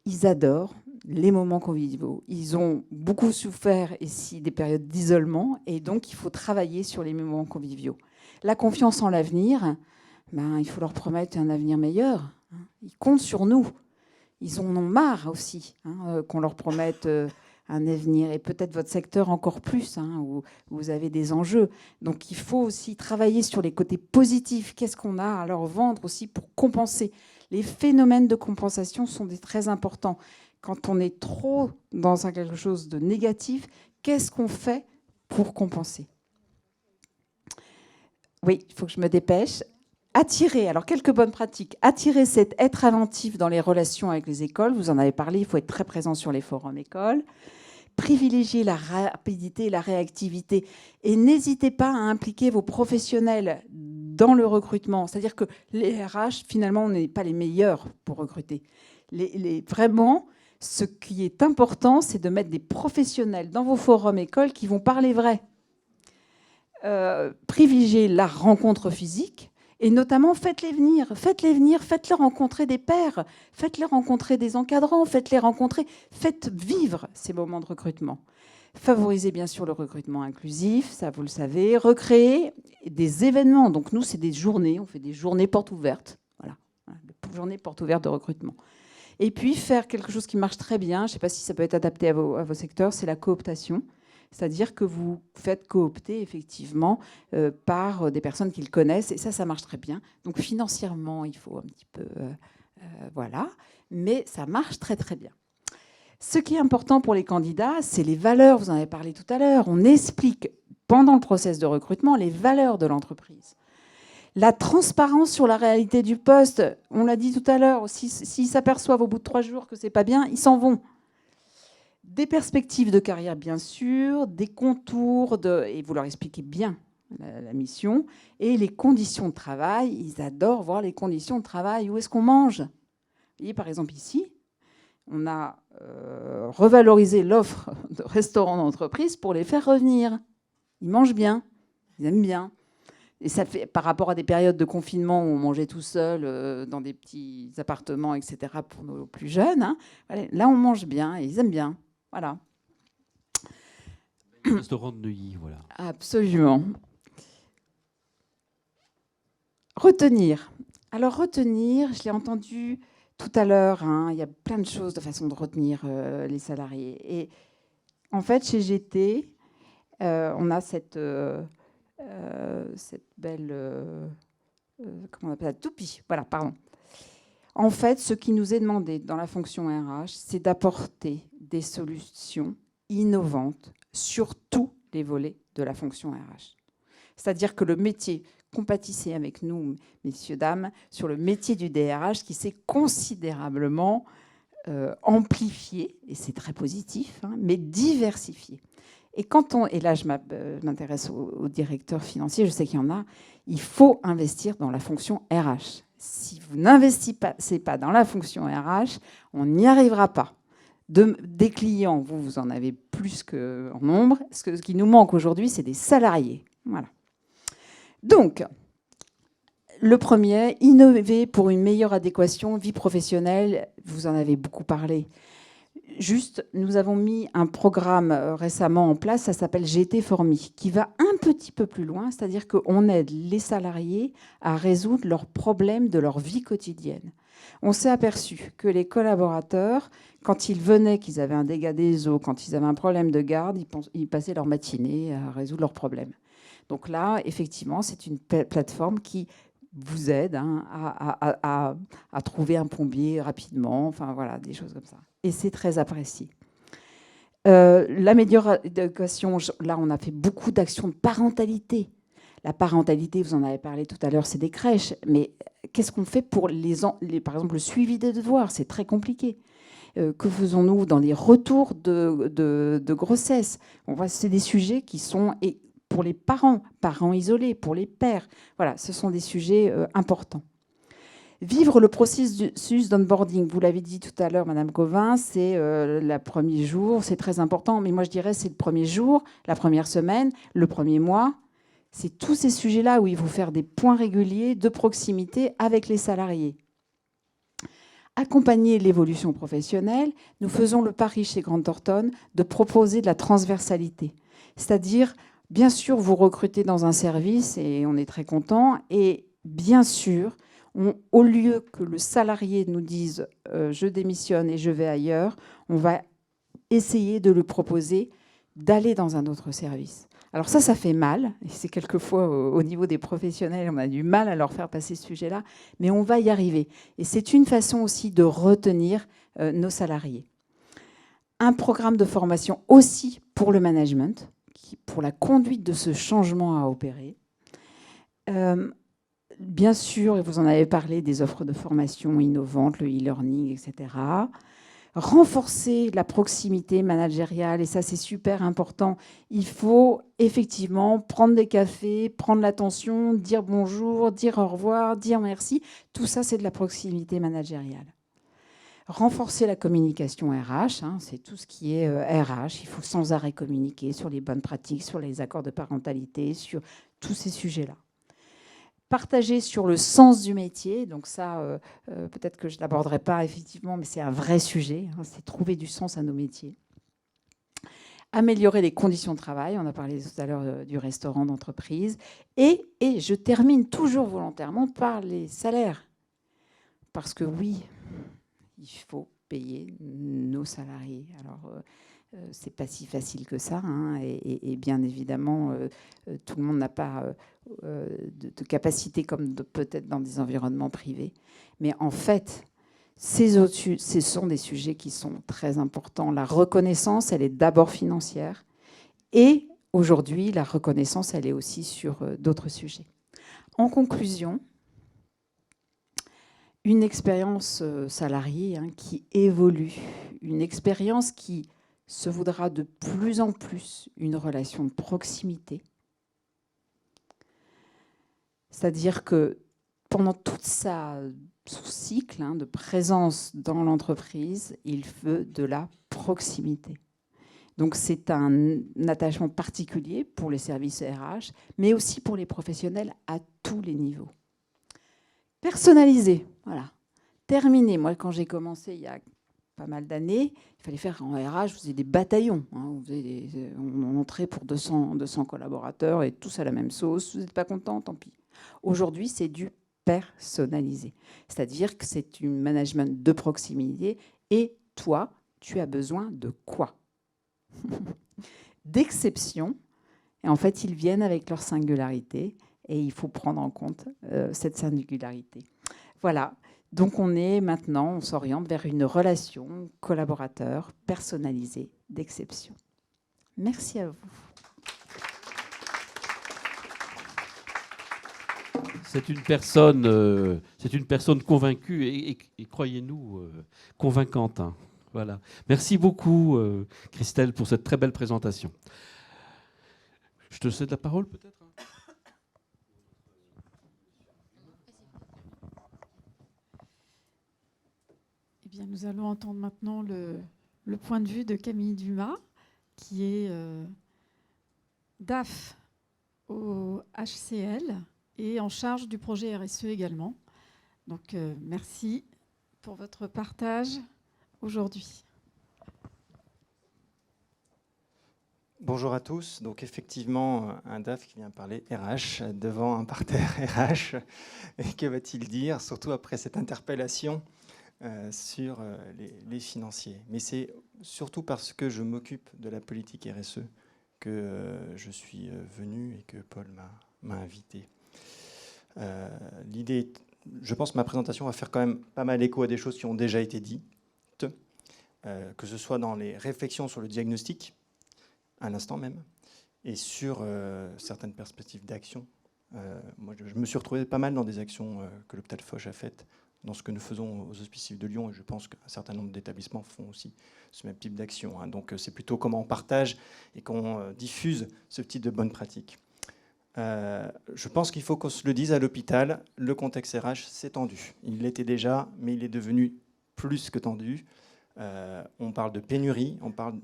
Ils adorent les moments conviviaux. Ils ont beaucoup souffert ici des périodes d'isolement et donc il faut travailler sur les moments conviviaux. La confiance en l'avenir, il faut leur promettre un avenir meilleur. Ils comptent sur nous. Ils en ont marre aussi qu'on leur promette un avenir, et peut-être votre secteur encore plus, où vous avez des enjeux. Donc il faut aussi travailler sur les côtés positifs. Qu'est-ce qu'on a à leur vendre aussi pour compenser? Les phénomènes de compensation sont très importants. Quand on est trop dans quelque chose de négatif, qu'est-ce qu'on fait pour compenser? Oui, il faut que je me dépêche. Attirer, alors quelques bonnes pratiques. Attirer, c'est être inventif dans les relations avec les écoles. Vous en avez parlé, il faut être très présent sur les forums écoles. Privilégier la rapidité et la réactivité. Et n'hésitez pas à impliquer vos professionnels dans le recrutement. C'est-à-dire que les RH, finalement, on n'est pas les meilleurs pour recruter. Vraiment, ce qui est important, c'est de mettre des professionnels dans vos forums écoles qui vont parler vrai. Privilégier la rencontre physique. Et notamment, faites-les venir, faites-les rencontrer des pairs, faites-les rencontrer des encadrants, faites-les rencontrer, faites vivre ces moments de recrutement. Favorisez bien sûr le recrutement inclusif, ça vous le savez. Recréer des événements. Donc nous, c'est des journées, on fait des journées portes ouvertes. Voilà, des journées portes ouvertes de recrutement. Et puis faire quelque chose qui marche très bien, je ne sais pas si ça peut être adapté à vos secteurs, c'est la cooptation. C'est-à-dire que vous faites coopter effectivement par des personnes qu'ils connaissent, et ça marche très bien. Donc financièrement, il faut un petit peu... voilà, mais ça marche très très bien. Ce qui est important pour les candidats, c'est les valeurs, vous en avez parlé tout à l'heure. On explique pendant le process de recrutement les valeurs de l'entreprise. La transparence sur la réalité du poste, on l'a dit tout à l'heure, s'ils s'aperçoivent au bout de 3 jours que ce n'est pas bien, ils s'en vont. Des perspectives de carrière, bien sûr, des contours, et vous leur expliquez bien la mission, et les conditions de travail. Ils adorent voir les conditions de travail. Où est-ce qu'on mange? Vous voyez, par exemple, ici, on a revalorisé l'offre de restaurants d'entreprise pour les faire revenir. Ils mangent bien, ils aiment bien. Et ça fait, par rapport à des périodes de confinement où on mangeait tout seul dans des petits appartements, etc., pour nos plus jeunes, là, on mange bien et ils aiment bien. Voilà. Restaurant de Neuilly, voilà. Absolument. Retenir. Alors retenir, je l'ai entendu tout à l'heure, il y a plein de choses de façon de retenir les salariés. Et en fait, chez GT, on a cette belle... comment on appelle ça? Toupie. Voilà, pardon. En fait, ce qui nous est demandé dans la fonction RH, c'est d'apporter des solutions innovantes sur tous les volets de la fonction RH. C'est-à-dire que le métier, compatissez avec nous, messieurs, dames, sur le métier du DRH qui s'est considérablement amplifié, et c'est très positif, mais diversifié. Et là, je m'intéresse aux directeurs financiers, je sais qu'il y en a, il faut investir dans la fonction RH. Si vous n'investissez pas dans la fonction RH, on n'y arrivera pas. Des clients, vous en avez plus qu'en nombre. Ce qui nous manque aujourd'hui, c'est des salariés. Voilà. Donc, le premier, innover pour une meilleure adéquation vie professionnelle. Vous en avez beaucoup parlé. Juste, nous avons mis un programme récemment en place, ça s'appelle GT Formi, qui va un petit peu plus loin, c'est-à-dire qu'on aide les salariés à résoudre leurs problèmes de leur vie quotidienne. On s'est aperçu que les collaborateurs, quand ils venaient, qu'ils avaient un dégât des eaux, quand ils avaient un problème de garde, ils passaient leur matinée à résoudre leurs problèmes. Donc là, effectivement, c'est une plateforme qui vous aide à trouver un plombier rapidement, enfin voilà, des choses comme ça. Et c'est très apprécié. L'amélioration, là, on a fait beaucoup d'actions de parentalité. La parentalité, vous en avez parlé tout à l'heure, c'est des crèches. Mais qu'est-ce qu'on fait pour par exemple, le suivi des devoirs? C'est très compliqué. Que faisons-nous dans les retours de grossesse? C'est des sujets qui sont... Et pour les parents isolés, pour les pères. Voilà, ce sont des sujets importants. Vivre le processus d'onboarding, vous l'avez dit tout à l'heure, Madame Gauvin, c'est le premier jour, c'est très important, mais moi je dirais c'est le premier jour, la première semaine, le premier mois. C'est tous ces sujets-là où il faut faire des points réguliers de proximité avec les salariés. Accompagner l'évolution professionnelle, nous faisons le pari chez Grant Thornton de proposer de la transversalité. C'est-à-dire, bien sûr, vous recrutez dans un service et on est très content, et bien sûr, au lieu que le salarié nous dise je démissionne et je vais ailleurs, on va essayer de lui proposer d'aller dans un autre service. Alors ça fait mal, et c'est quelquefois au niveau des professionnels, on a du mal à leur faire passer ce sujet-là, mais on va y arriver. Et c'est une façon aussi de retenir nos salariés. Un programme de formation aussi pour le management, pour la conduite de ce changement à opérer. Bien sûr, et vous en avez parlé, des offres de formation innovantes, le e-learning, etc. Renforcer la proximité managériale, et ça c'est super important. Il faut effectivement prendre des cafés, prendre l'attention, dire bonjour, dire au revoir, dire merci. Tout ça c'est de la proximité managériale. Renforcer la communication RH, c'est tout ce qui est RH. Il faut sans arrêt communiquer sur les bonnes pratiques, sur les accords de parentalité, sur tous ces sujets-là. Partager sur le sens du métier, donc ça, peut-être que je ne l'aborderai pas effectivement, mais c'est un vrai sujet, c'est trouver du sens à nos métiers. Améliorer les conditions de travail, on a parlé tout à l'heure du restaurant d'entreprise, et je termine toujours volontairement par les salaires, parce que oui, il faut payer nos salariés. Alors, c'est pas si facile que ça, et bien évidemment, tout le monde n'a pas de capacité comme peut-être dans des environnements privés. Mais en fait, ce sont des sujets qui sont très importants. La reconnaissance, elle est d'abord financière, et aujourd'hui, la reconnaissance, elle est aussi sur d'autres sujets. En conclusion, une expérience salariée qui évolue, une expérience qui se voudra de plus en plus une relation de proximité. C'est-à-dire que pendant tout son cycle de présence dans l'entreprise, il veut de la proximité. Donc c'est un attachement particulier pour les services RH, mais aussi pour les professionnels à tous les niveaux. Personnalisé, voilà. Terminé. Moi, quand j'ai commencé il y a pas mal d'années, il fallait faire en RH, vous faisiez des bataillons. On entrait pour 200 collaborateurs et tous à la même sauce. Vous n'êtes pas content, tant pis. Aujourd'hui, c'est du personnalisé. C'est-à-dire que c'est un management de proximité. Et toi, tu as besoin de quoi? D'exception. Et en fait, ils viennent avec leur singularité. Et il faut prendre en compte cette singularité. Voilà. Donc on s'oriente vers une relation collaborateur personnalisée d'exception. Merci à vous. C'est une personne convaincue et croyez-nous, convaincante. Voilà. Merci beaucoup, Christelle, pour cette très belle présentation. Je te cède la parole, peut-être. Eh bien, nous allons entendre maintenant le point de vue de Camille Dumas, qui est DAF au HCL et en charge du projet RSE également. Donc, merci pour votre partage aujourd'hui. Bonjour à tous. Donc effectivement, un DAF qui vient parler RH devant un parterre RH. Et que va-t-il dire, surtout après cette interpellation sur les financiers? Mais c'est surtout parce que je m'occupe de la politique RSE que je suis venu et que Paul m'a invité. L'idée, je pense que ma présentation va faire quand même pas mal écho à des choses qui ont déjà été dites, que ce soit dans les réflexions sur le diagnostic, à l'instant même, et sur certaines perspectives d'action. Moi, je me suis retrouvé pas mal dans des actions que l'hôpital Foch a faites, dans ce que nous faisons aux Hospices de Lyon, et je pense qu'un certain nombre d'établissements font aussi ce même type d'action. Donc c'est plutôt comment on partage et qu'on diffuse ce type de bonnes pratiques. Je pense qu'il faut qu'on se le dise à l'hôpital, le contexte RH s'est tendu. Il l'était déjà, mais il est devenu plus que tendu. On parle de pénurie, on parle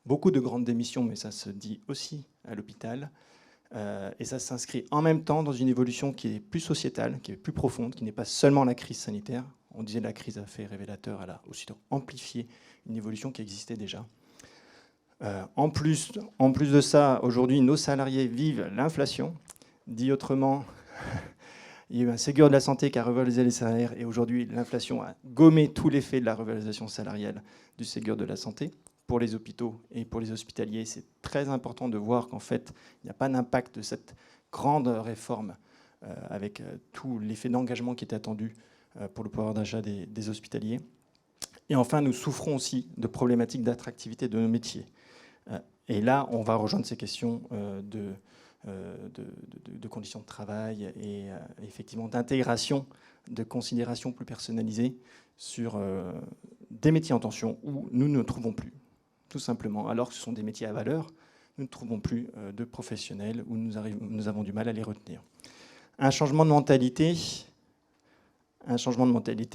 beaucoup de grandes démissions, mais ça se dit aussi à l'hôpital. Et ça s'inscrit en même temps dans une évolution qui est plus sociétale, qui est plus profonde, qui n'est pas seulement la crise sanitaire. On disait la crise a fait révélateur, elle a aussitôt amplifié une évolution qui existait déjà. En plus de ça, aujourd'hui, nos salariés vivent l'inflation. Dit autrement, il y a eu un Ségur de la santé qui a revalorisé les salaires et aujourd'hui, l'inflation a gommé tout l'effet de la revalorisation salariale du Ségur de la santé. Pour les hôpitaux et pour les hospitaliers, c'est très important de voir qu'en fait, il n'y a pas d'impact de cette grande réforme avec tout l'effet d'engagement qui est attendu pour le pouvoir d'achat des hospitaliers. Et enfin, nous souffrons aussi de problématiques d'attractivité de nos métiers. Et là, on va rejoindre ces questions de conditions de travail et effectivement d'intégration, de considération plus personnalisée sur des métiers en tension où nous ne trouvons plus, tout simplement. Alors que ce sont des métiers à valeur, nous ne trouvons plus de professionnels où nous avons du mal à les retenir. Un changement de mentalité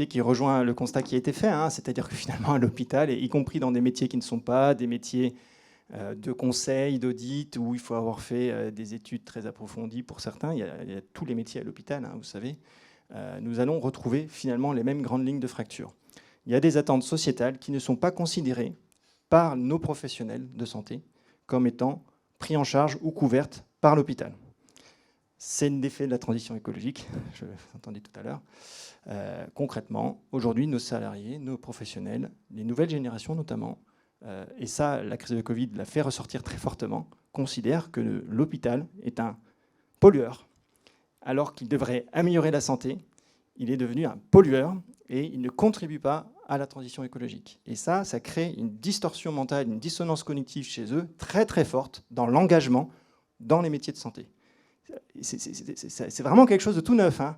qui rejoint le constat qui a été fait, hein, c'est-à-dire que finalement à l'hôpital, y compris dans des métiers qui ne sont pas des métiers de conseil, d'audit, où il faut avoir fait des études très approfondies pour certains, il y a tous les métiers à l'hôpital, hein, vous savez, nous allons retrouver finalement les mêmes grandes lignes de fracture. Il y a des attentes sociétales qui ne sont pas considérées par nos professionnels de santé comme étant pris en charge ou couvertes par l'hôpital. C'est l'effet de la transition écologique, je l'entendais tout à l'heure. Concrètement, aujourd'hui, nos salariés, nos professionnels, les nouvelles générations notamment, et ça, la crise de Covid l'a fait ressortir très fortement, considèrent que l'hôpital est un pollueur, alors qu'il devrait améliorer la santé. Il est devenu un pollueur et il ne contribue pas à la transition écologique. Et ça crée une distorsion mentale, une dissonance cognitive chez eux très très forte dans l'engagement dans les métiers de santé. C'est vraiment quelque chose de tout neuf, hein.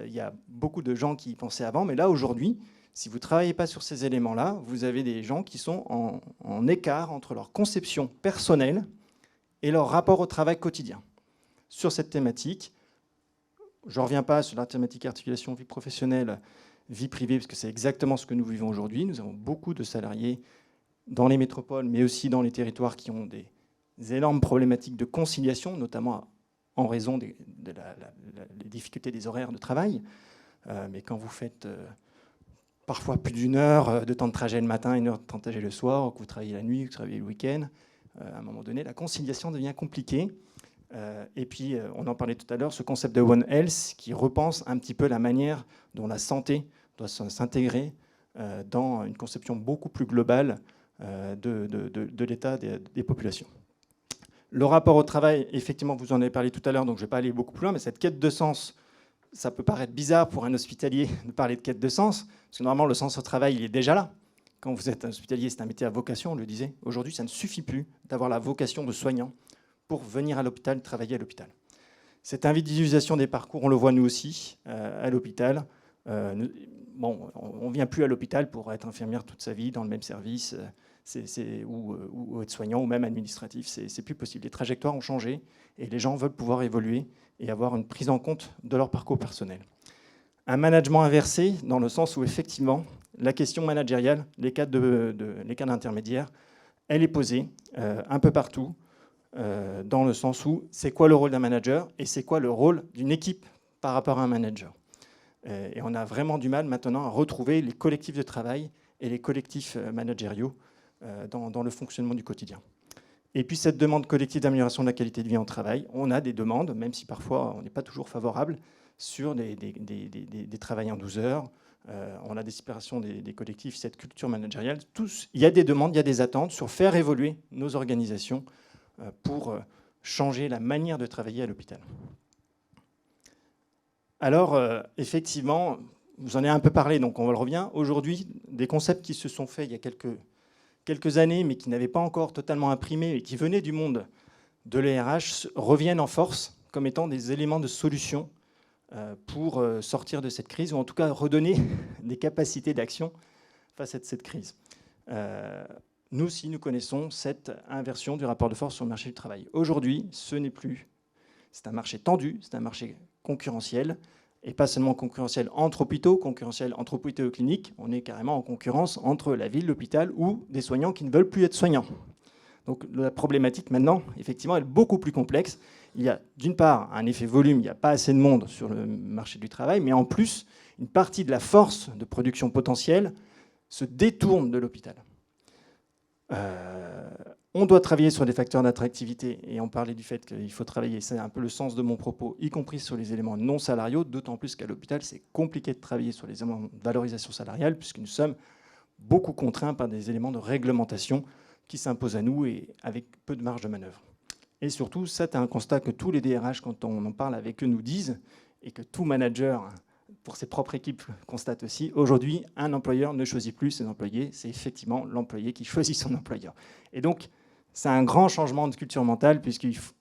Il y a beaucoup de gens qui y pensaient avant, mais là aujourd'hui, si vous ne travaillez pas sur ces éléments-là, vous avez des gens qui sont en écart entre leur conception personnelle et leur rapport au travail quotidien. Sur cette thématique, je ne reviens pas sur la thématique articulation vie professionnelle, vie privée, parce que c'est exactement ce que nous vivons aujourd'hui. Nous avons beaucoup de salariés dans les métropoles, mais aussi dans les territoires qui ont des énormes problématiques de conciliation, notamment en raison des difficultés des horaires de travail. Mais quand vous faites parfois plus d'1 heure de temps de trajet le matin, 1 heure de temps de trajet le soir, que vous travaillez la nuit, que vous travaillez le week-end, à un moment donné, la conciliation devient compliquée. Et puis, on en parlait tout à l'heure, ce concept de One Health qui repense un petit peu la manière dont la santé doit s'intégrer dans une conception beaucoup plus globale de l'état des populations. Le rapport au travail, effectivement, vous en avez parlé tout à l'heure, donc je ne vais pas aller beaucoup plus loin, mais cette quête de sens, ça peut paraître bizarre pour un hospitalier de parler de quête de sens, parce que normalement, le sens au travail, il est déjà là. Quand vous êtes un hospitalier, c'est un métier à vocation, on le disait. Aujourd'hui, ça ne suffit plus d'avoir la vocation de soignant pour venir à l'hôpital, travailler à l'hôpital. Cette individualisation des parcours, on le voit nous aussi à l'hôpital. Bon, on ne vient plus à l'hôpital pour être infirmière toute sa vie dans le même service, ou être soignant, ou même administratif. C'est plus possible. Les trajectoires ont changé et les gens veulent pouvoir évoluer et avoir une prise en compte de leur parcours personnel. Un management inversé, dans le sens où effectivement, la question managériale, les cadres intermédiaires, elle est posée un peu partout, dans le sens où c'est quoi le rôle d'un manager et c'est quoi le rôle d'une équipe par rapport à un manager. Et on a vraiment du mal maintenant à retrouver les collectifs de travail et les collectifs managériaux dans le fonctionnement du quotidien. Et puis cette demande collective d'amélioration de la qualité de vie en travail, on a des demandes, même si parfois on n'est pas toujours favorable, sur des travails en 12 heures. On a des aspirations des collectifs, cette culture managériale. Il y a des demandes, il y a des attentes sur faire évoluer nos organisations pour changer la manière de travailler à l'hôpital. Alors, effectivement, vous en avez un peu parlé, donc on revient. Aujourd'hui, des concepts qui se sont faits il y a quelques années, mais qui n'avaient pas encore totalement imprimé et qui venaient du monde de l'ERH, reviennent en force comme étant des éléments de solution pour sortir de cette crise, ou en tout cas redonner des capacités d'action face à cette crise. Nous aussi, nous connaissons cette inversion du rapport de force sur le marché du travail. Aujourd'hui, ce n'est plus C'est un marché tendu, c'est un marché concurrentiel, et pas seulement concurrentiel entre hôpitaux, concurrentiel entre hôpitaux et cliniques, on est carrément en concurrence entre la ville, l'hôpital ou des soignants qui ne veulent plus être soignants. Donc la problématique maintenant, effectivement, elle est beaucoup plus complexe. Il y a d'une part un effet volume, il n'y a pas assez de monde sur le marché du travail, mais en plus, une partie de la force de production potentielle se détourne de l'hôpital. On doit travailler sur des facteurs d'attractivité, et on parlait du fait qu'il faut travailler, c'est un peu le sens de mon propos, y compris sur les éléments non salariaux, d'autant plus qu'à l'hôpital, c'est compliqué de travailler sur les éléments de valorisation salariale, puisque nous sommes beaucoup contraints par des éléments de réglementation qui s'imposent à nous et avec peu de marge de manœuvre. Et surtout, c'est un constat que tous les DRH, quand on en parle avec eux, nous disent, et que tout manager, pour ses propres équipes, constate aussi. Aujourd'hui, un employeur ne choisit plus ses employés, c'est effectivement l'employé qui choisit son employeur. Et donc, c'est un grand changement de culture mentale, puisqu'il faut,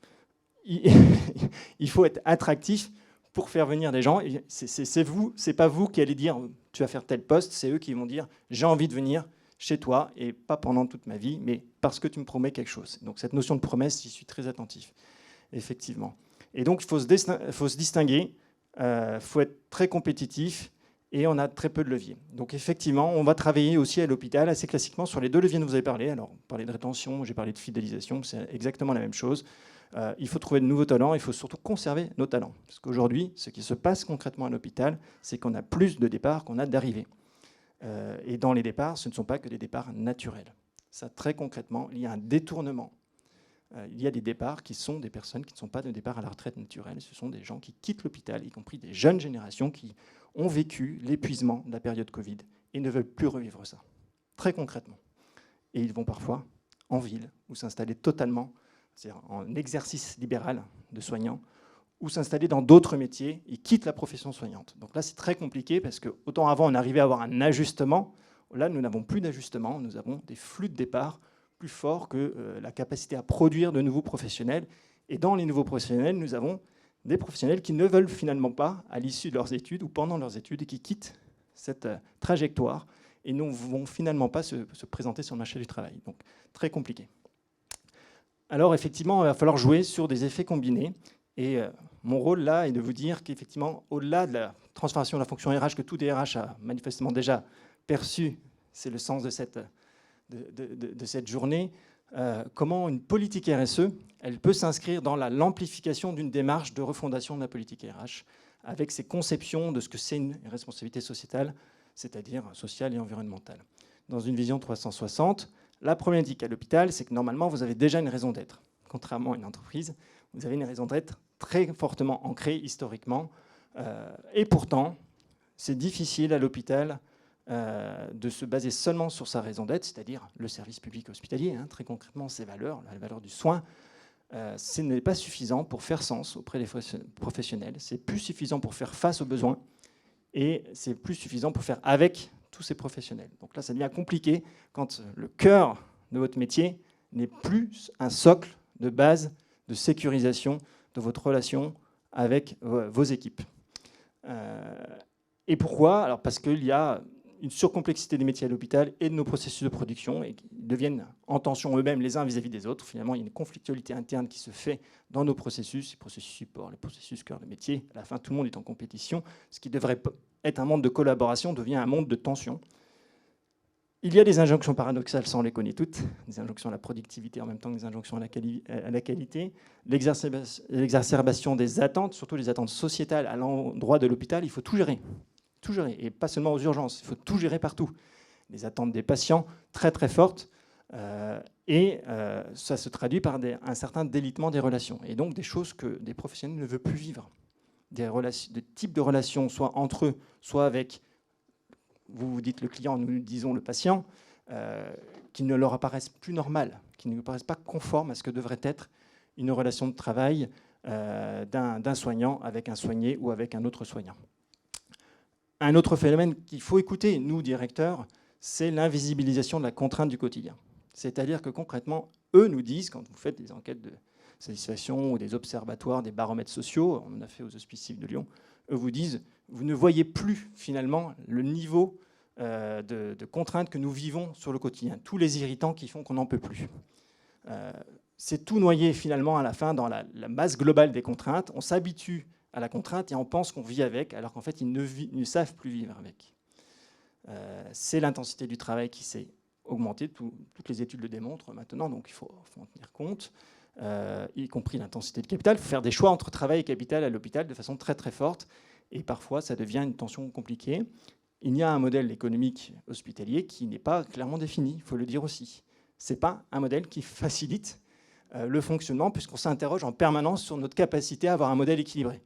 il faut être attractif pour faire venir des gens. C'est pas vous qui allez dire tu vas faire tel poste, c'est eux qui vont dire j'ai envie de venir chez toi, et pas pendant toute ma vie, mais parce que tu me promets quelque chose. Donc cette notion de promesse, j'y suis très attentif, effectivement. Et donc il faut se distinguer, il faut être très compétitif, et on a très peu de leviers. Donc effectivement, on va travailler aussi à l'hôpital assez classiquement sur les deux leviers dont vous avez parlé. Alors, on parlait de rétention, j'ai parlé de fidélisation, c'est exactement la même chose. Il faut trouver de nouveaux talents, il faut surtout conserver nos talents. Parce qu'aujourd'hui, ce qui se passe concrètement à l'hôpital, c'est qu'on a plus de départs qu'on a d'arrivées. Et dans les départs, ce ne sont pas que des départs naturels. Ça, très concrètement, il y a un détournement. Il y a des départs qui sont des personnes qui ne sont pas de départ à la retraite naturelle. Ce sont des gens qui quittent l'hôpital, y compris des jeunes générations qui ont vécu l'épuisement de la période Covid et ne veulent plus revivre ça, très concrètement. Et ils vont parfois en ville ou s'installer totalement, c'est-à-dire en exercice libéral de soignants, ou s'installer dans d'autres métiers. Ils quittent la profession soignante. Donc là, c'est très compliqué parce que autant avant, on arrivait à avoir un ajustement. Là, nous n'avons plus d'ajustement. Nous avons des flux de départ plus forts que la capacité à produire de nouveaux professionnels. Et dans les nouveaux professionnels, nous avons des professionnels qui ne veulent finalement pas, à l'issue de leurs études ou pendant leurs études, et qui quittent cette trajectoire et ne vont finalement pas se présenter sur le marché du travail. Donc, très compliqué. Alors, effectivement, il va falloir jouer sur des effets combinés. Et mon rôle, là, est de vous dire qu'effectivement, au-delà de la transformation de la fonction RH que tout DRH a manifestement déjà perçu, c'est le sens de cette journée, comment une politique RSE, elle peut s'inscrire dans l'amplification d'une démarche de refondation de la politique RH, avec ses conceptions de ce que c'est une responsabilité sociétale, c'est-à-dire sociale et environnementale. Dans une vision 360, la problématique à l'hôpital, c'est que normalement, vous avez déjà une raison d'être. Contrairement à une entreprise, vous avez une raison d'être très fortement ancrée historiquement. Et pourtant, c'est difficile à l'hôpital de se baser seulement sur sa raison d'être, c'est-à-dire le service public hospitalier, très concrètement ses valeurs, la valeur du soin. Ce n'est pas suffisant pour faire sens auprès des professionnels, c'est plus suffisant pour faire face aux besoins, et c'est plus suffisant pour faire avec tous ces professionnels. Donc là, ça devient compliqué quand le cœur de votre métier n'est plus un socle de base de sécurisation de votre relation avec vos équipes. Et pourquoi? Alors parce qu'il y a une surcomplexité des métiers à l'hôpital et de nos processus de production, et qui deviennent en tension eux-mêmes les uns vis-à-vis des autres. Finalement, il y a une conflictualité interne qui se fait dans nos processus, les processus support, les processus cœur de métier. À la fin, tout le monde est en compétition. Ce qui devrait être un monde de collaboration devient un monde de tension. Il y a des injonctions paradoxales, ça on les connaît toutes, des injonctions à la productivité en même temps que des injonctions à la qualité, l'exacerbation des attentes, surtout les attentes sociétales à l'endroit de l'hôpital. Il faut tout gérer, et pas seulement aux urgences, il faut tout gérer partout. Les attentes des patients très très fortes, et ça se traduit par un certain délitement des relations, et donc des choses que des professionnels ne veulent plus vivre, des types de relations, soit entre eux, soit avec, vous dites le client, nous disons le patient, qui ne leur apparaissent plus normales, qui ne leur paraissent pas conformes à ce que devrait être une relation de travail d'un soignant avec un soigné ou avec un autre soignant. Un autre phénomène qu'il faut écouter, nous, directeurs, c'est l'invisibilisation de la contrainte du quotidien. C'est-à-dire que concrètement, eux nous disent, quand vous faites des enquêtes de satisfaction ou des observatoires, des baromètres sociaux, on en a fait aux Hospices Civils de Lyon, eux vous disent, vous ne voyez plus finalement le niveau de contraintes que nous vivons sur le quotidien, tous les irritants qui font qu'on n'en peut plus. c'est tout noyé finalement à la fin dans la masse globale des contraintes. On s'habitue à la contrainte et on pense qu'on vit avec, alors qu'en fait, ils ne savent plus vivre avec. C'est l'intensité du travail qui s'est augmentée, toutes les études le démontrent maintenant, donc il faut en tenir compte, y compris l'intensité du capital. Il faut faire des choix entre travail et capital à l'hôpital de façon très très forte, et parfois ça devient une tension compliquée. Il y a un modèle économique hospitalier qui n'est pas clairement défini, il faut le dire aussi. Ce n'est pas un modèle qui facilite le fonctionnement, puisqu'on s'interroge en permanence sur notre capacité à avoir un modèle équilibré,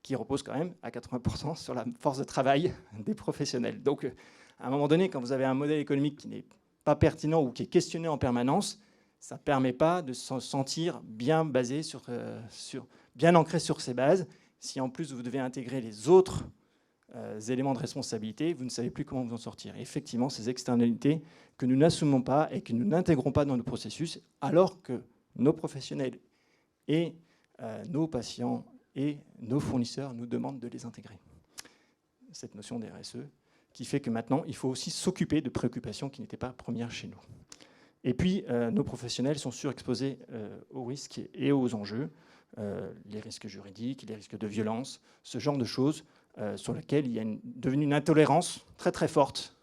qui repose quand même à 80% sur la force de travail des professionnels. Donc, à un moment donné, quand vous avez un modèle économique qui n'est pas pertinent ou qui est questionné en permanence, ça ne permet pas de se sentir bien basé bien ancré sur ses bases. Si en plus vous devez intégrer les autres éléments de responsabilité, vous ne savez plus comment vous en sortir. Et effectivement, ces externalités que nous n'assumons pas et que nous n'intégrons pas dans nos processus, alors que nos professionnels et nos patients et nos fournisseurs nous demandent de les intégrer. Cette notion des RSE qui fait que maintenant, il faut aussi s'occuper de préoccupations qui n'étaient pas premières chez nous. Et puis, nos professionnels sont surexposés aux risques et aux enjeux, les risques juridiques, les risques de violence, ce genre de choses sur lesquelles il y a devenu une intolérance très très forte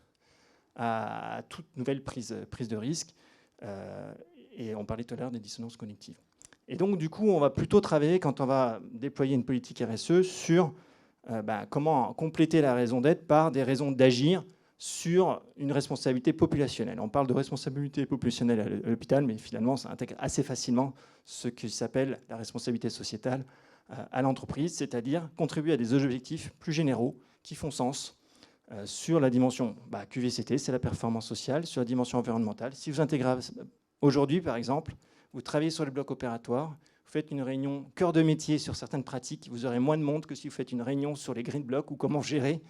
à toute nouvelle prise de risque. Et on parlait tout à l'heure des dissonances cognitives. Et donc, du coup, on va plutôt travailler, quand on va déployer une politique RSE, sur comment compléter la raison d'être par des raisons d'agir sur une responsabilité populationnelle. On parle de responsabilité populationnelle à l'hôpital, mais finalement, ça intègre assez facilement ce qui s'appelle la responsabilité sociétale à l'entreprise, c'est-à-dire contribuer à des objectifs plus généraux qui font sens sur la dimension QVCT, c'est la performance sociale, sur la dimension environnementale. Si vous intégrez aujourd'hui, par exemple, vous travaillez sur les blocs opératoires, vous faites une réunion cœur de métier sur certaines pratiques, vous aurez moins de monde que si vous faites une réunion sur les green blocks ou comment gérer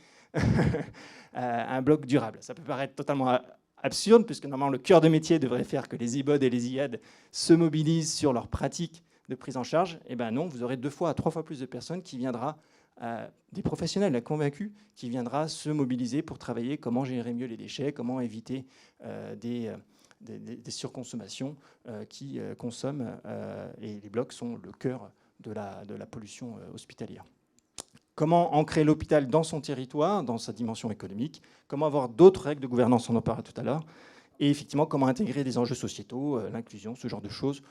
un bloc durable. Ça peut paraître totalement absurde, puisque normalement le cœur de métier devrait faire que les IBOD et les IAD se mobilisent sur leurs pratiques de prise en charge. Eh bien non, vous aurez 2 fois à 3 fois plus de personnes qui viendra, des professionnels convaincus, qui viendra se mobiliser pour travailler comment gérer mieux les déchets, comment éviter des surconsommations qui consomment, et les blocs sont le cœur de la pollution hospitalière. Comment ancrer l'hôpital dans son territoire, dans sa dimension économique, comment avoir d'autres règles de gouvernance, on en parlera tout à l'heure, et effectivement comment intégrer des enjeux sociétaux, l'inclusion, ce genre de choses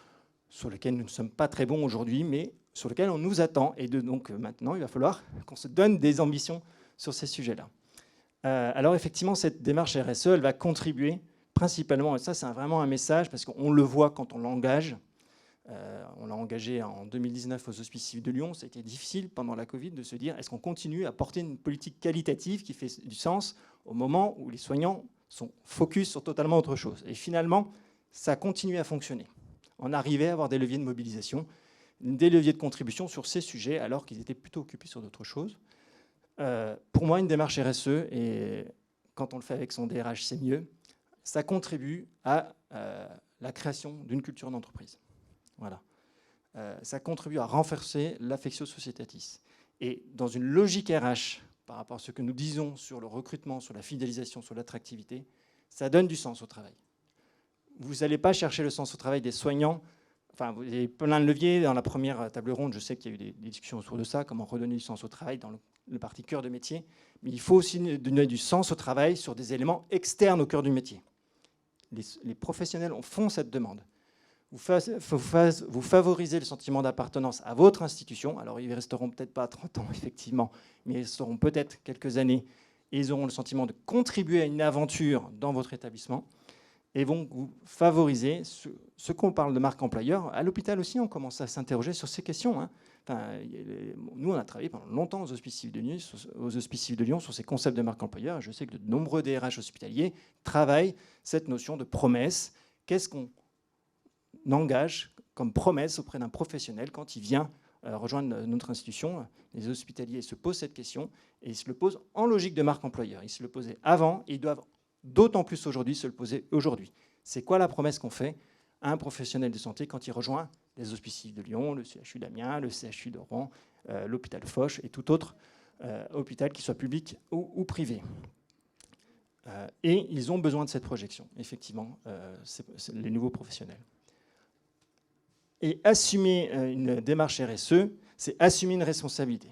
sur lesquelles nous ne sommes pas très bons aujourd'hui, mais sur lesquelles on nous attend. Et donc maintenant, il va falloir qu'on se donne des ambitions sur ces sujets-là. Alors effectivement, cette démarche RSE, elle va contribuer principalement, et ça c'est vraiment un message, parce qu'on le voit quand on l'engage. On l'a engagé en 2019 aux Hospices civils de Lyon. Ça a été difficile pendant la Covid de se dire est-ce qu'on continue à porter une politique qualitative qui fait du sens au moment où les soignants sont focus sur totalement autre chose. Et finalement, ça a continué à fonctionner. On arrivait à avoir des leviers de mobilisation, des leviers de contribution sur ces sujets alors qu'ils étaient plutôt occupés sur d'autres choses. Pour moi, une démarche RSE, et quand on le fait avec son DRH, c'est mieux, ça contribue à la création d'une culture d'entreprise. Voilà. Ça contribue à renforcer l'affectio societatis. Et dans une logique RH, par rapport à ce que nous disons sur le recrutement, sur la fidélisation, sur l'attractivité, ça donne du sens au travail. Vous n'allez pas chercher le sens au travail des soignants. Enfin, vous avez plein de leviers. Dans la première table ronde, je sais qu'il y a eu des discussions autour de ça, comment redonner du sens au travail dans le parti cœur de métier. Mais il faut aussi donner du sens au travail sur des éléments externes au cœur du métier. Les professionnels font cette demande. Vous favorisez le sentiment d'appartenance à votre institution. Alors, ils ne resteront peut-être pas 30 ans, effectivement, mais ils resteront peut-être quelques années et ils auront le sentiment de contribuer à une aventure dans votre établissement et vont vous favoriser ce qu'on parle de marque employeur. À l'hôpital aussi, on commence à s'interroger sur ces questions. Enfin, nous, on a travaillé pendant longtemps aux Hospices civils de Lyon sur ces concepts de marque employeur. Je sais que de nombreux DRH hospitaliers travaillent cette notion de promesse. Qu'est-ce qu'on engage comme promesse auprès d'un professionnel quand il vient rejoindre notre institution? Les hospitaliers se posent cette question et ils se le posent en logique de marque employeur. Ils se le posaient avant et ils doivent d'autant plus aujourd'hui se le poser aujourd'hui. C'est quoi la promesse qu'on fait à un professionnel de santé quand il rejoint les Hospices civils de Lyon, le CHU d'Amiens, le CHU de Rouen, l'hôpital Foch et tout autre hôpital, qu'il soit public ou privé? Et ils ont besoin de cette projection, effectivement, les nouveaux professionnels. Et assumer une démarche RSE, c'est assumer une responsabilité.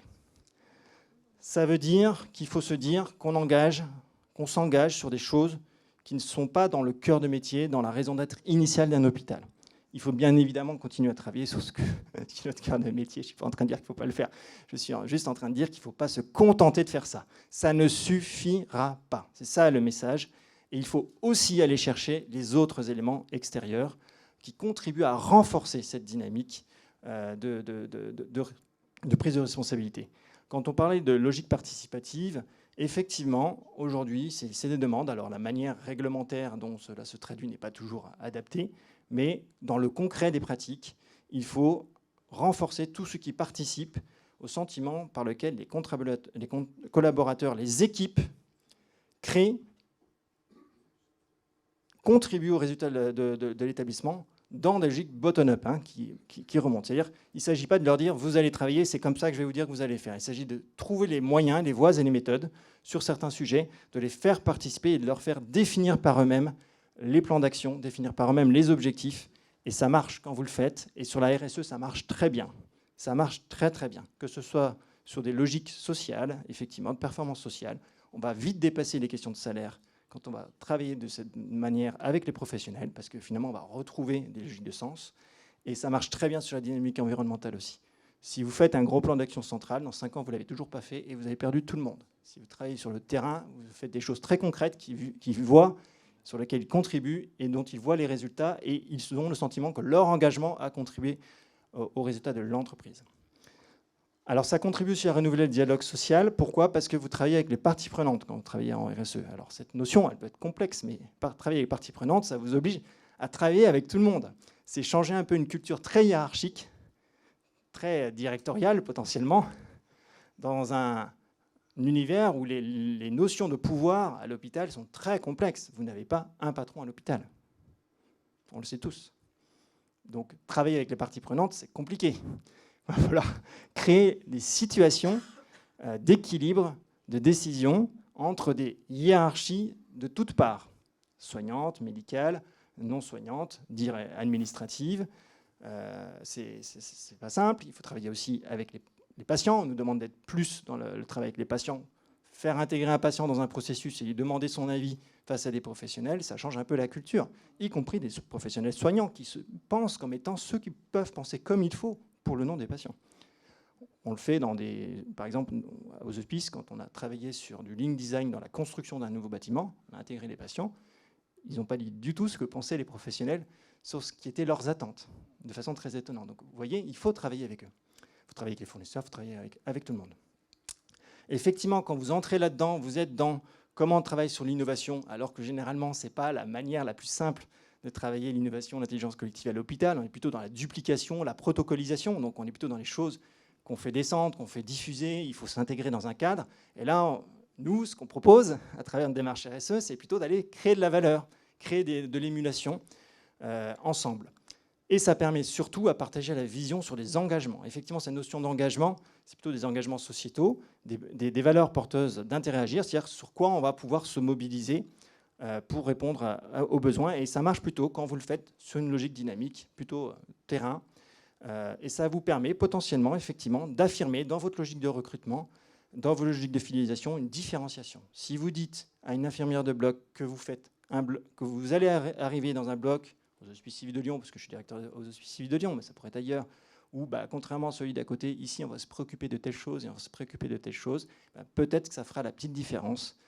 Ça veut dire qu'il faut se dire qu'on s'engage sur des choses qui ne sont pas dans le cœur de métier, dans la raison d'être initiale d'un hôpital. Il faut bien évidemment continuer à travailler sur notre cœur de métier. Je ne suis pas en train de dire qu'il ne faut pas le faire. Je suis juste en train de dire qu'il ne faut pas se contenter de faire ça. Ça ne suffira pas. C'est ça le message. Et il faut aussi aller chercher les autres éléments extérieurs qui contribuent à renforcer cette dynamique de prise de responsabilité. Quand on parlait de logique participative, effectivement, aujourd'hui, c'est des demandes. Alors la manière réglementaire dont cela se traduit n'est pas toujours adaptée, mais dans le concret des pratiques, il faut renforcer tout ce qui participe au sentiment par lequel les collaborateurs, les équipes créent, contribuent au résultat de l'établissement dans des logiques bottom-up qui remontent. C'est-à-dire il ne s'agit pas de leur dire « vous allez travailler, c'est comme ça que je vais vous dire que vous allez faire ». Il s'agit de trouver les moyens, les voies et les méthodes sur certains sujets, de les faire participer et de leur faire définir par eux-mêmes les plans d'action, définir par eux-mêmes les objectifs. Et ça marche quand vous le faites. Et sur la RSE, ça marche très bien. Ça marche très très bien. Que ce soit sur des logiques sociales, effectivement, de performance sociale, on va vite dépasser les questions de salaire quand on va travailler de cette manière avec les professionnels, parce que finalement, on va retrouver des logiques de sens. Et ça marche très bien sur la dynamique environnementale aussi. Si vous faites un gros plan d'action central, dans 5 ans, vous ne l'avez toujours pas fait et vous avez perdu tout le monde. Si vous travaillez sur le terrain, vous faites des choses très concrètes qu'ils voient, sur lesquelles ils contribuent et dont ils voient les résultats, et ils ont le sentiment que leur engagement a contribué aux résultats de l'entreprise. Alors ça contribue aussi à renouveler le dialogue social. Pourquoi ? Parce que vous travaillez avec les parties prenantes quand vous travaillez en RSE. Alors cette notion, elle peut être complexe, mais travailler avec les parties prenantes, ça vous oblige à travailler avec tout le monde. C'est changer un peu une culture très hiérarchique, très directoriale potentiellement, dans un univers où les notions de pouvoir à l'hôpital sont très complexes. Vous n'avez pas un patron à l'hôpital. On le sait tous. Donc travailler avec les parties prenantes, c'est compliqué. Il va falloir créer des situations d'équilibre, de décision entre des hiérarchies de toutes parts, soignantes, médicales, non soignantes, administratives. C'est pas simple. Il faut travailler aussi avec les patients. On nous demande d'être plus dans le travail avec les patients. Faire intégrer un patient dans un processus et lui demander son avis face à des professionnels, ça change un peu la culture, y compris des professionnels soignants qui se pensent comme étant ceux qui peuvent penser comme il faut pour le nom des patients. On le fait par exemple, aux hospices, quand on a travaillé sur du lean design dans la construction d'un nouveau bâtiment, on a intégré les patients, ils n'ont pas dit du tout ce que pensaient les professionnels sur ce qui étaient leurs attentes, de façon très étonnante. Donc vous voyez, il faut travailler avec eux. Il faut travailler avec les fournisseurs, il faut travailler avec tout le monde. Effectivement, quand vous entrez là-dedans, vous êtes dans comment on travaille sur l'innovation, alors que généralement, ce n'est pas la manière la plus simple de travailler l'innovation, l'intelligence collective à l'hôpital. On est plutôt dans la duplication, la protocolisation. Donc on est plutôt dans les choses qu'on fait descendre, qu'on fait diffuser. Il faut s'intégrer dans un cadre. Et là, nous, ce qu'on propose à travers une démarche RSE, c'est plutôt d'aller créer de la valeur, créer de l'émulation ensemble. Et ça permet surtout à partager la vision sur les engagements. Effectivement, cette notion d'engagement, c'est plutôt des engagements sociétaux, des valeurs porteuses d'intérêt à agir, c'est-à-dire sur quoi on va pouvoir se mobiliser pour répondre aux besoins. Et ça marche plutôt quand vous le faites sur une logique dynamique, plutôt terrain. Et ça vous permet potentiellement, effectivement, d'affirmer dans votre logique de recrutement, dans vos logiques de fidélisation, une différenciation. Si vous dites à une infirmière de bloc que vous allez arriver dans un bloc aux Hospices Civils de Lyon, parce que je suis directeur aux Hospices Civils de Lyon, mais ça pourrait être ailleurs, ou contrairement à celui d'à côté, ici on va se préoccuper de telle chose et on va se préoccuper de telle chose, peut-être que ça fera la petite différence.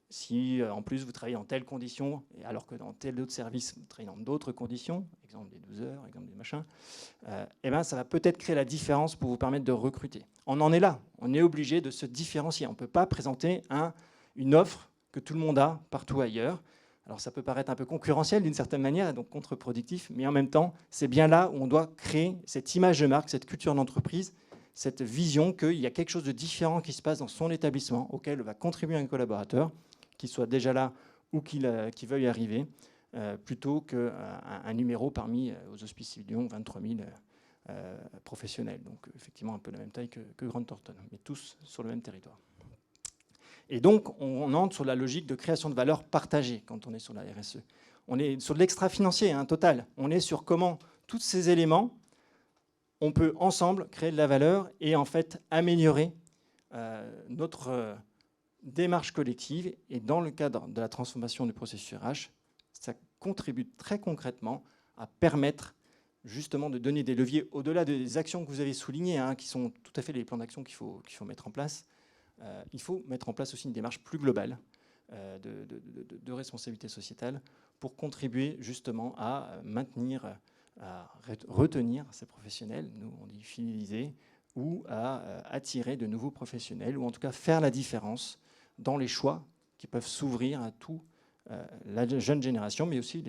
Si en plus vous travaillez dans telles conditions, alors que dans tel autre service, vous travaillez dans d'autres conditions, exemple des 12 heures, exemple des machins, ça va peut-être créer la différence pour vous permettre de recruter. On en est là, on est obligé de se différencier. On ne peut pas présenter une offre que tout le monde a partout ailleurs. Alors ça peut paraître un peu concurrentiel d'une certaine manière, et donc contre-productif, mais en même temps, c'est bien là où on doit créer cette image de marque, cette culture d'entreprise, cette vision qu'il y a quelque chose de différent qui se passe dans son établissement, auquel va contribuer un collaborateur, qu'il soit déjà là ou qu'il veuille arriver, plutôt qu'un numéro parmi aux Hospices Civils de Lyon, 23 000 professionnels. Donc effectivement un peu la même taille que Grande Thornton, mais tous sur le même territoire. Et donc, on entre sur la logique de création de valeur partagée quand on est sur la RSE. On est sur de l'extra-financier, total. On est sur comment tous ces éléments, on peut ensemble créer de la valeur et en fait améliorer notre démarche collective. Et dans le cadre de la transformation du processus RH, ça contribue très concrètement à permettre justement de donner des leviers au-delà des actions que vous avez soulignées, hein, qui sont tout à fait les plans d'action qu'il faut mettre en place. Il faut mettre en place aussi une démarche plus globale de responsabilité sociétale pour contribuer justement à maintenir, à retenir ces professionnels, nous on dit fidéliser, ou à attirer de nouveaux professionnels, ou en tout cas faire la différence dans les choix qui peuvent s'ouvrir à tout la jeune génération, mais aussi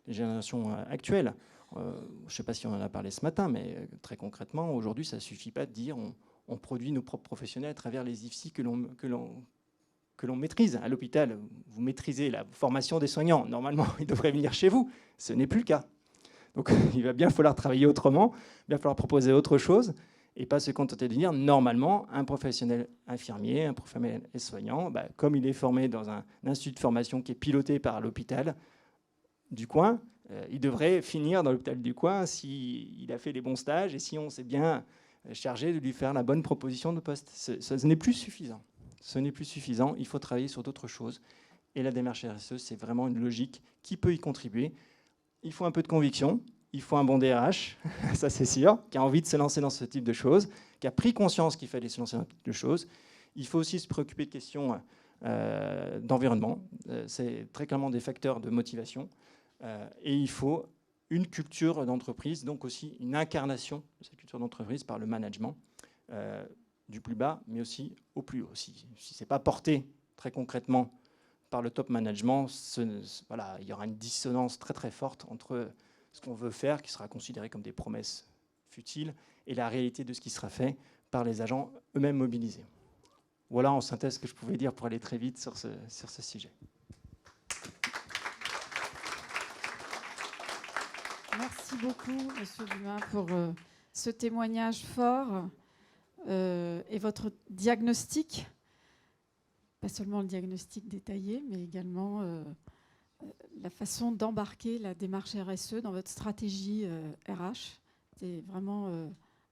les générations actuelles. Je ne sais pas si on en a parlé ce matin, mais très concrètement, aujourd'hui, ça ne suffit pas de dire on produit nos propres professionnels à travers les IFSI que l'on maîtrise. À l'hôpital, vous maîtrisez la formation des soignants. Normalement, ils devraient venir chez vous. Ce n'est plus le cas. Donc, il va bien falloir travailler autrement, il va falloir proposer autre chose et pas se contenter de dire normalement, un professionnel infirmier, un professionnel soignant, comme il est formé dans un institut de formation qui est piloté par l'hôpital du coin, il devrait finir dans l'hôpital du coin s'il a fait les bons stages et si on s'est bien chargé de lui faire la bonne proposition de poste. Ce n'est plus suffisant. Ce n'est plus suffisant. Il faut travailler sur d'autres choses. Et la démarche RSE, c'est vraiment une logique qui peut y contribuer. Il faut un peu de conviction. Il faut un bon DRH, ça c'est sûr, qui a envie de se lancer dans ce type de choses, qui a pris conscience qu'il fallait se lancer dans ce type de choses. Il faut aussi se préoccuper de questions d'environnement. C'est très clairement des facteurs de motivation. Et il faut une culture d'entreprise, donc aussi une incarnation de cette culture d'entreprise par le management, du plus bas, mais aussi au plus haut. Si ce n'est pas porté très concrètement par le top management, voilà, il y aura une dissonance très très forte entre ce qu'on veut faire, qui sera considéré comme des promesses futiles, et la réalité de ce qui sera fait par les agents eux-mêmes mobilisés. Voilà en synthèse ce que je pouvais dire pour aller très vite sur ce sujet. Merci beaucoup, Monsieur Dumas, pour ce témoignage fort et votre diagnostic, pas seulement le diagnostic détaillé, mais également la façon d'embarquer la démarche RSE dans votre stratégie RH. C'est vraiment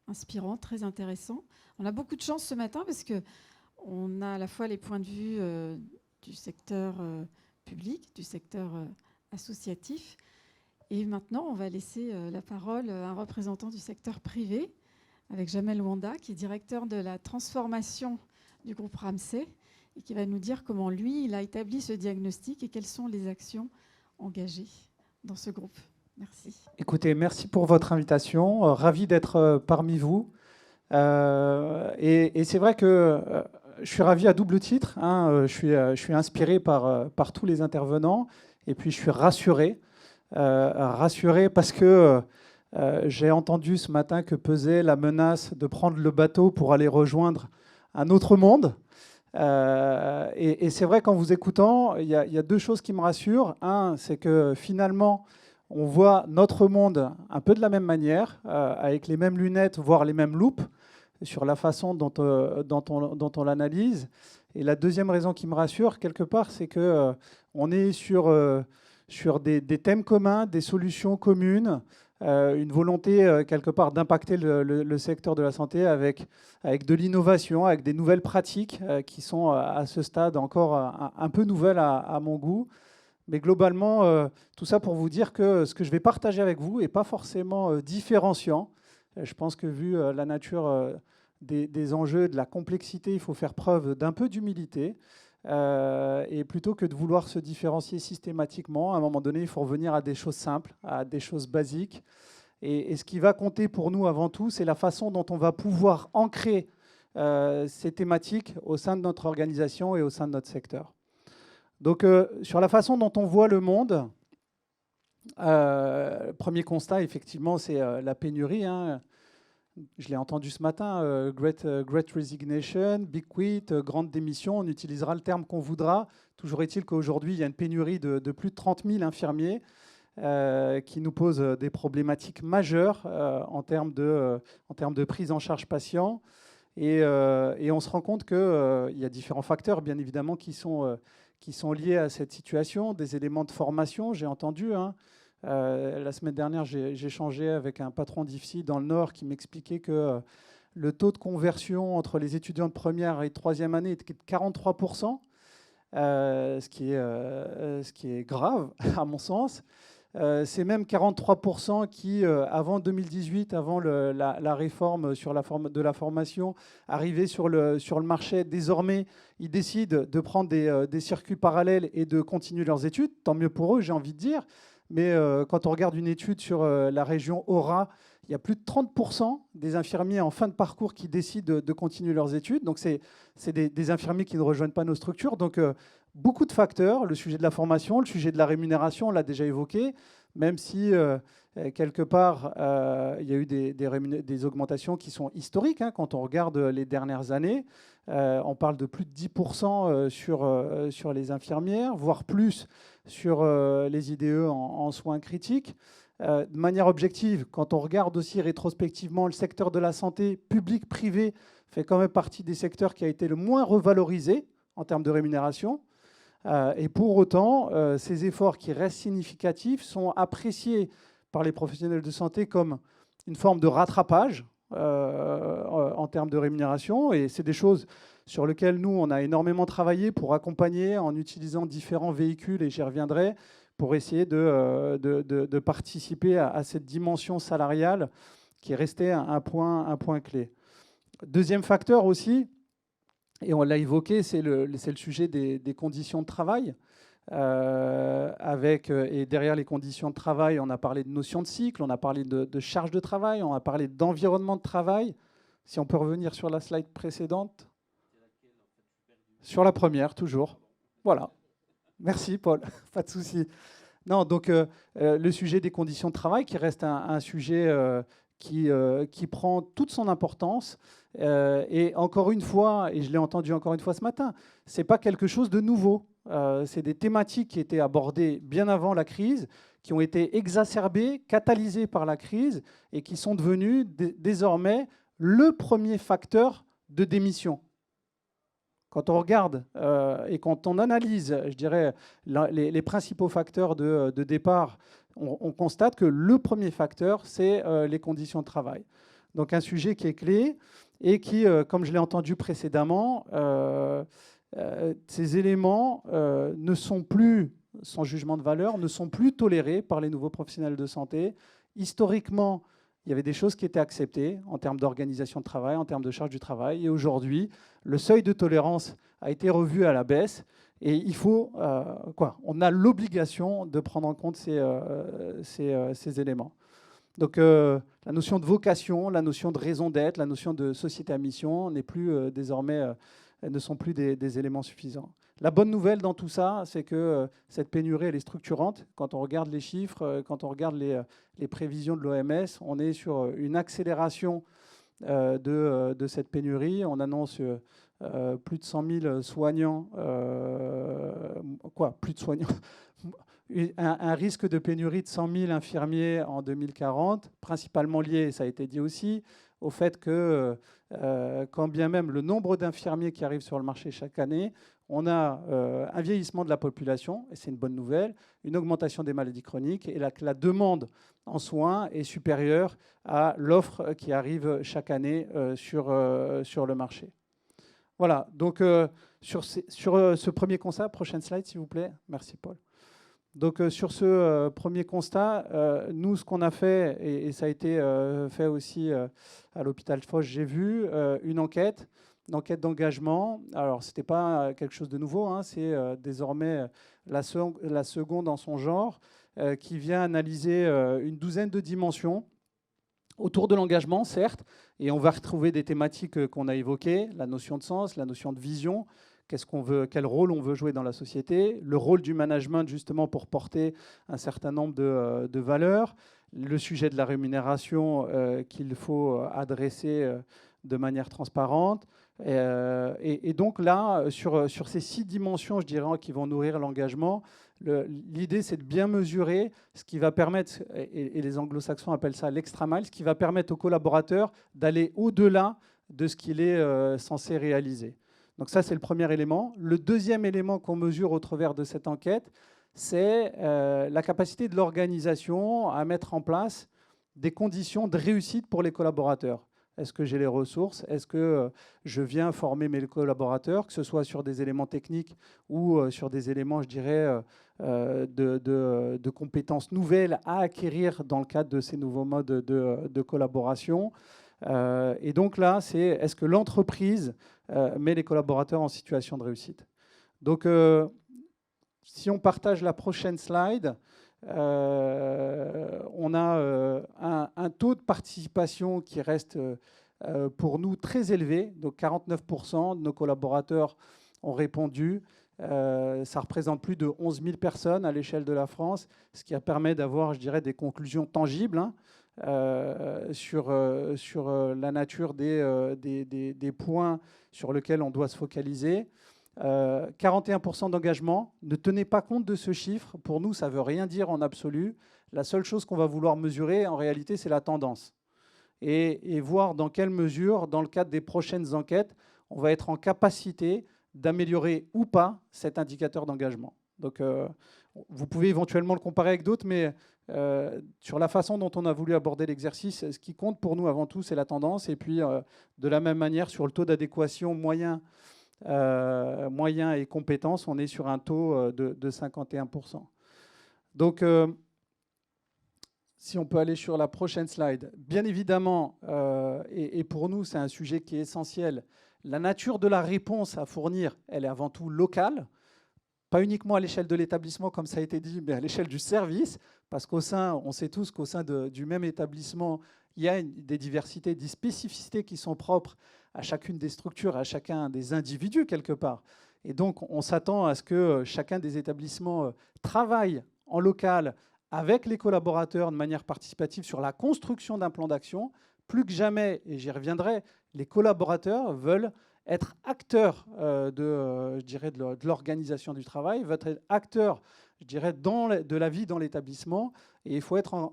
inspirant, très intéressant. On a beaucoup de chance ce matin parce qu'on a à la fois les points de vue du secteur public, du secteur associatif. Et maintenant, on va laisser la parole à un représentant du secteur privé, avec Jamel Wanda, qui est directeur de la transformation du groupe Ramsay, et qui va nous dire comment lui, il a établi ce diagnostic et quelles sont les actions engagées dans ce groupe. Merci. Écoutez, merci pour votre invitation. Ravi d'être parmi vous. Et c'est vrai que je suis ravi à double titre. Hein. Je suis inspiré par tous les intervenants, et puis je suis rassuré. Rassuré parce que j'ai entendu ce matin que pesait la menace de prendre le bateau pour aller rejoindre un autre monde. Et c'est vrai qu'en vous écoutant, il y a deux choses qui me rassurent. Un, c'est que finalement, on voit notre monde un peu de la même manière, avec les mêmes lunettes, voire les mêmes loupes, sur la façon dont on l'analyse. Et la deuxième raison qui me rassure, quelque part, c'est qu'on est sur des thèmes communs, des solutions communes, une volonté quelque part d'impacter le secteur de la santé avec de l'innovation, avec des nouvelles pratiques qui sont à ce stade encore un peu nouvelles à mon goût. Mais globalement, tout ça pour vous dire que ce que je vais partager avec vous n'est pas forcément différenciant. Je pense que vu la nature des enjeux, de la complexité, il faut faire preuve d'un peu d'humilité. Et plutôt que de vouloir se différencier systématiquement, à un moment donné, il faut revenir à des choses simples, à des choses basiques. Et ce qui va compter pour nous avant tout, c'est la façon dont on va pouvoir ancrer ces thématiques au sein de notre organisation et au sein de notre secteur. Donc, sur la façon dont on voit le monde, premier constat, effectivement, c'est la pénurie. Hein. Je l'ai entendu ce matin, great Resignation, Big Quit, grande démission, on utilisera le terme qu'on voudra. Toujours est-il qu'aujourd'hui, il y a une pénurie de plus de 30 000 infirmiers qui nous pose des problématiques majeures en termes de prise en charge patient. Et on se rend compte qu'il y a différents facteurs, bien évidemment, qui sont liés à cette situation, des éléments de formation, j'ai entendu, hein, La semaine dernière, j'ai échangé avec un patron d'IFSI dans le Nord qui m'expliquait que le taux de conversion entre les étudiants de première et de troisième année était de 43%, ce qui est grave, à mon sens. C'est même 43% qui, avant 2018, avant la réforme de la formation, arrivaient sur le marché. Désormais, ils décident de prendre des circuits parallèles et de continuer leurs études. Tant mieux pour eux, j'ai envie de dire. Mais quand on regarde une étude sur la région Aura, il y a plus de 30% des infirmiers en fin de parcours qui décident de continuer leurs études. Donc, c'est des infirmiers qui ne rejoignent pas nos structures. Donc, beaucoup de facteurs. Le sujet de la formation, le sujet de la rémunération, on l'a déjà évoqué, même si, quelque part, il y a eu des augmentations qui sont historiques. Hein, quand on regarde les dernières années, on parle de plus de 10% sur les infirmières, voire plus sur les IDE en soins critiques. De manière objective, quand on regarde aussi rétrospectivement, le secteur de la santé public-privé fait quand même partie des secteurs qui a été le moins revalorisé en termes de rémunération. Et pour autant, ces efforts qui restent significatifs sont appréciés par les professionnels de santé comme une forme de rattrapage en termes de rémunération. Et c'est des choses sur lesquelles nous, on a énormément travaillé pour accompagner en utilisant différents véhicules, et j'y reviendrai, pour essayer de participer à cette dimension salariale qui est restée un point clé. Deuxième facteur aussi, et on l'a évoqué, c'est le sujet des conditions de travail. Et derrière les conditions de travail, on a parlé de notion de cycle, on a parlé de charge de travail, on a parlé d'environnement de travail. Si on peut revenir sur la slide précédente. Sur la première, toujours. Voilà. Merci, Paul. Pas de souci. Non, donc le sujet des conditions de travail qui reste un sujet qui prend toute son importance. Et encore une fois, et je l'ai entendu encore une fois ce matin, c'est pas quelque chose de nouveau. C'est des thématiques qui étaient abordées bien avant la crise, qui ont été exacerbées, catalysées par la crise et qui sont devenues désormais le premier facteur de démission. Quand on regarde et quand on analyse, je dirais, les principaux facteurs de départ, on constate que le premier facteur, c'est les conditions de travail. Donc un sujet qui est clé et qui, comme je l'ai entendu précédemment, ces éléments ne sont plus, sans jugement de valeur, ne sont plus tolérés par les nouveaux professionnels de santé. Historiquement, il y avait des choses qui étaient acceptées en termes d'organisation de travail, en termes de charge du travail. Et aujourd'hui, le seuil de tolérance a été revu à la baisse. Et il faut, on a l'obligation de prendre en compte ces éléments. Donc la notion de vocation, la notion de raison d'être, la notion de société à mission n'est plus désormais, ne sont plus des éléments suffisants. La bonne nouvelle dans tout ça, c'est que cette pénurie, elle est structurante. Quand on regarde les chiffres, quand on regarde les prévisions de l'OMS, on est sur une accélération de cette pénurie. On annonce plus de 100 000 soignants. Plus de soignants un risque de pénurie de 100 000 infirmiers en 2040, principalement lié, ça a été dit aussi, au fait que quand bien même le nombre d'infirmiers qui arrivent sur le marché chaque année, on a un vieillissement de la population, et c'est une bonne nouvelle, une augmentation des maladies chroniques, et la demande en soins est supérieure à l'offre qui arrive chaque année sur le marché. Voilà, donc sur ce premier constat, prochaine slide s'il vous plaît. Merci Paul. Donc sur ce premier constat, nous ce qu'on a fait, et ça a été fait aussi à l'hôpital Foch, j'ai vu une enquête d'engagement. Alors ce n'était pas quelque chose de nouveau, hein, c'est désormais la seconde en son genre, qui vient analyser une douzaine de dimensions autour de l'engagement, certes, et on va retrouver des thématiques qu'on a évoquées, la notion de sens, la notion de vision, qu'est-ce qu'on veut, quel rôle on veut jouer dans la société, le rôle du management justement pour porter un certain nombre de valeurs, le sujet de la rémunération qu'il faut adresser de manière transparente. Et donc là, sur ces 6 dimensions, je dirais, qui vont nourrir l'engagement, l'idée c'est de bien mesurer ce qui va permettre, et les anglo-saxons appellent ça l'extra mile, ce qui va permettre aux collaborateurs d'aller au-delà de ce qu'il est censé réaliser. Donc ça, c'est le premier élément. Le deuxième élément qu'on mesure au travers de cette enquête, c'est la capacité de l'organisation à mettre en place des conditions de réussite pour les collaborateurs. Est-ce que j'ai les ressources? Est-ce que je viens former mes collaborateurs, que ce soit sur des éléments techniques ou sur des éléments, je dirais, de compétences nouvelles à acquérir dans le cadre de ces nouveaux modes de collaboration? Et donc là, c'est est-ce que l'entreprise met les collaborateurs en situation de réussite? Donc, si on partage la prochaine slide, on a un taux de participation qui reste pour nous très élevé. Donc 49% de nos collaborateurs ont répondu. Ça représente plus de 11 000 personnes à l'échelle de la France, ce qui permet d'avoir, je dirais, des conclusions tangibles sur la nature des points sur lesquels on doit se focaliser. 41% d'engagement. Ne tenez pas compte de ce chiffre. Pour nous, ça ne veut rien dire en absolu. La seule chose qu'on va vouloir mesurer, en réalité, c'est la tendance. Et voir dans quelle mesure, dans le cadre des prochaines enquêtes, on va être en capacité d'améliorer ou pas cet indicateur d'engagement. Donc, vous pouvez éventuellement le comparer avec d'autres, mais sur la façon dont on a voulu aborder l'exercice, ce qui compte pour nous avant tout, c'est la tendance. Et puis, de la même manière, sur le taux d'adéquation moyen et compétences, on est sur un taux de 51%. Donc, si on peut aller sur la prochaine slide. Bien évidemment, et pour nous, c'est un sujet qui est essentiel, la nature de la réponse à fournir, elle est avant tout locale, pas uniquement à l'échelle de l'établissement, comme ça a été dit, mais à l'échelle du service, parce qu'au sein, on sait tous qu'au sein du même établissement, il y a des diversités, des spécificités qui sont propres à chacune des structures, à chacun des individus quelque part. Et donc, on s'attend à ce que chacun des établissements travaille en local avec les collaborateurs de manière participative sur la construction d'un plan d'action. Plus que jamais, et j'y reviendrai, les collaborateurs veulent être acteurs de l'organisation du travail, veulent être acteurs, je dirais, de la vie dans l'établissement. Et il faut être, en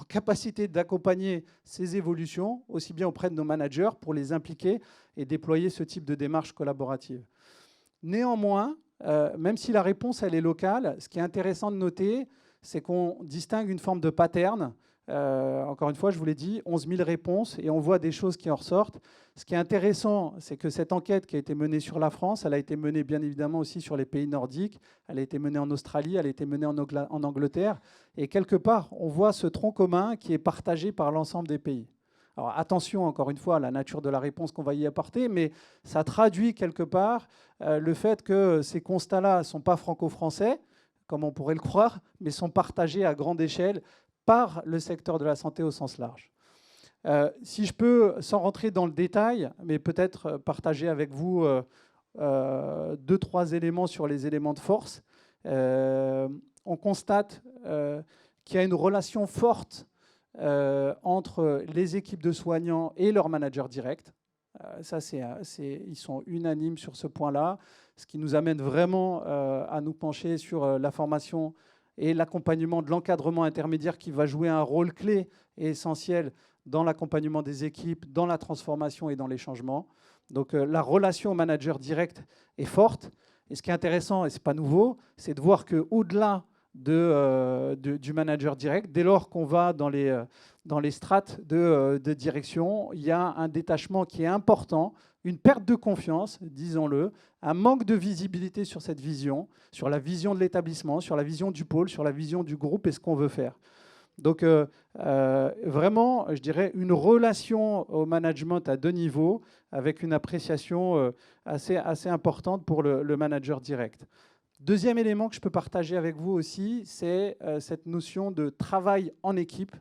capacité d'accompagner ces évolutions, aussi bien auprès de nos managers, pour les impliquer et déployer ce type de démarche collaborative. Néanmoins, même si la réponse elle est locale, ce qui est intéressant de noter, c'est qu'on distingue une forme de pattern. Encore une fois, je vous l'ai dit, 11 000 réponses, et on voit des choses qui en ressortent. Ce qui est intéressant, c'est que cette enquête qui a été menée sur la France, elle a été menée bien évidemment aussi sur les pays nordiques, elle a été menée en Australie, elle a été menée en Angleterre, et quelque part, on voit ce tronc commun qui est partagé par l'ensemble des pays. Alors attention, encore une fois, à la nature de la réponse qu'on va y apporter, mais ça traduit quelque part le fait que ces constats-là ne sont pas franco-français, comme on pourrait le croire, mais sont partagés à grande échelle par le secteur de la santé au sens large. Si je peux, sans rentrer dans le détail, mais peut-être partager avec vous 2-3 éléments sur les éléments de force, on constate qu'il y a une relation forte entre les équipes de soignants et leurs managers directs. Ils sont unanimes sur ce point-là, ce qui nous amène vraiment à nous pencher sur la formation et l'accompagnement de l'encadrement intermédiaire qui va jouer un rôle clé et essentiel dans l'accompagnement des équipes, dans la transformation et dans les changements. Donc la relation au manager direct est forte. Et ce qui est intéressant, et ce n'est pas nouveau, c'est de voir qu'au-delà du manager direct, dès lors qu'on va dans les strates de direction, il y a un détachement qui est important, une perte de confiance, disons-le, un manque de visibilité sur cette vision, sur la vision de l'établissement, sur la vision du pôle, sur la vision du groupe et ce qu'on veut faire. Donc vraiment, je dirais, une relation au management à 2 niveaux, avec une appréciation assez importante pour le manager direct. Deuxième élément que je peux partager avec vous aussi, c'est cette notion de travail en équipe.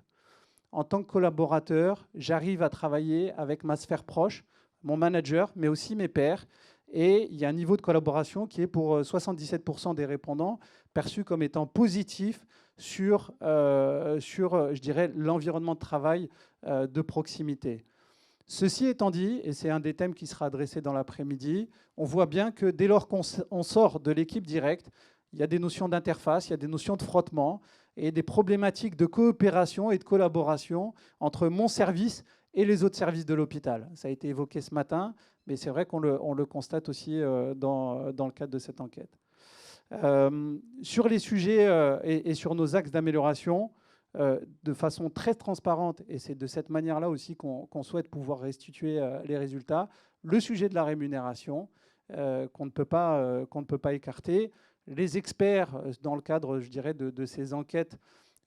En tant que collaborateur, j'arrive à travailler avec ma sphère proche, mon manager, mais aussi mes pairs. Et il y a un niveau de collaboration qui est pour 77% des répondants perçu comme étant positif sur je dirais, l'environnement de travail de proximité. Ceci étant dit, et c'est un des thèmes qui sera adressé dans l'après-midi, on voit bien que dès lors qu'on sort de l'équipe directe, il y a des notions d'interface, il y a des notions de frottement et des problématiques de coopération et de collaboration entre mon service et les autres services de l'hôpital. Ça a été évoqué ce matin, mais c'est vrai qu'on le constate aussi dans le cadre de cette enquête. Sur les sujets et sur nos axes d'amélioration, de façon très transparente, et c'est de cette manière-là aussi qu'on souhaite pouvoir restituer les résultats, le sujet de la rémunération, qu'on ne peut pas écarter. Les experts, dans le cadre, je dirais, de ces enquêtes,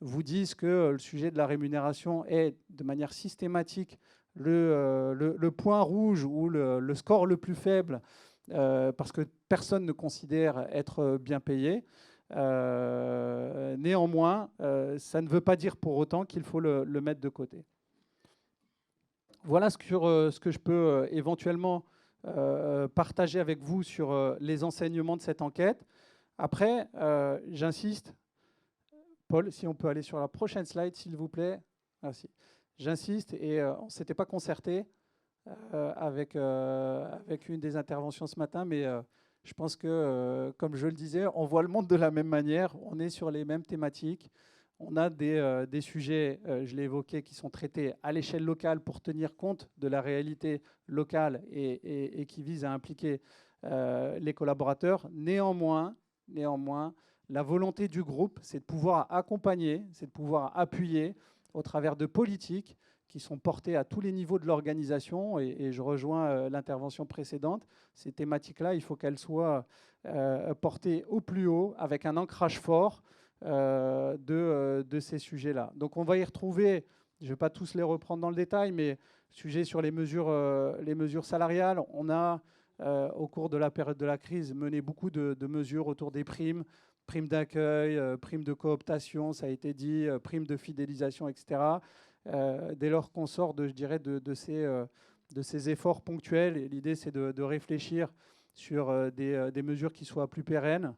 vous disent que le sujet de la rémunération est, de manière systématique, le point rouge ou le score le plus faible, parce que personne ne considère être bien payé. Néanmoins, ça ne veut pas dire pour autant qu'il faut le mettre de côté. Voilà ce que je peux éventuellement partager avec vous sur les enseignements de cette enquête. Après, j'insiste, Paul, si on peut aller sur la prochaine slide, s'il vous plaît. Merci. J'insiste, et on ne s'était pas concerté avec une des interventions ce matin, mais je pense que, comme je le disais, on voit le monde de la même manière, on est sur les mêmes thématiques, on a des sujets, je l'ai évoqué, qui sont traités à l'échelle locale pour tenir compte de la réalité locale et qui visent à impliquer les collaborateurs. Néanmoins, la volonté du groupe, c'est de pouvoir accompagner, c'est de pouvoir appuyer au travers de politiques qui sont portées à tous les niveaux de l'organisation. Et je rejoins l'intervention précédente. Ces thématiques-là, il faut qu'elles soient portées au plus haut, avec un ancrage fort de ces sujets-là. Donc on va y retrouver, je ne vais pas tous les reprendre dans le détail, mais sujet sur les mesures salariales. On a, au cours de la période de la crise, mené beaucoup de mesures autour des primes d'accueil, primes de cooptation, ça a été dit, primes de fidélisation, etc. Dès lors qu'on sort de ces efforts ponctuels, l'idée c'est de réfléchir sur des mesures qui soient plus pérennes,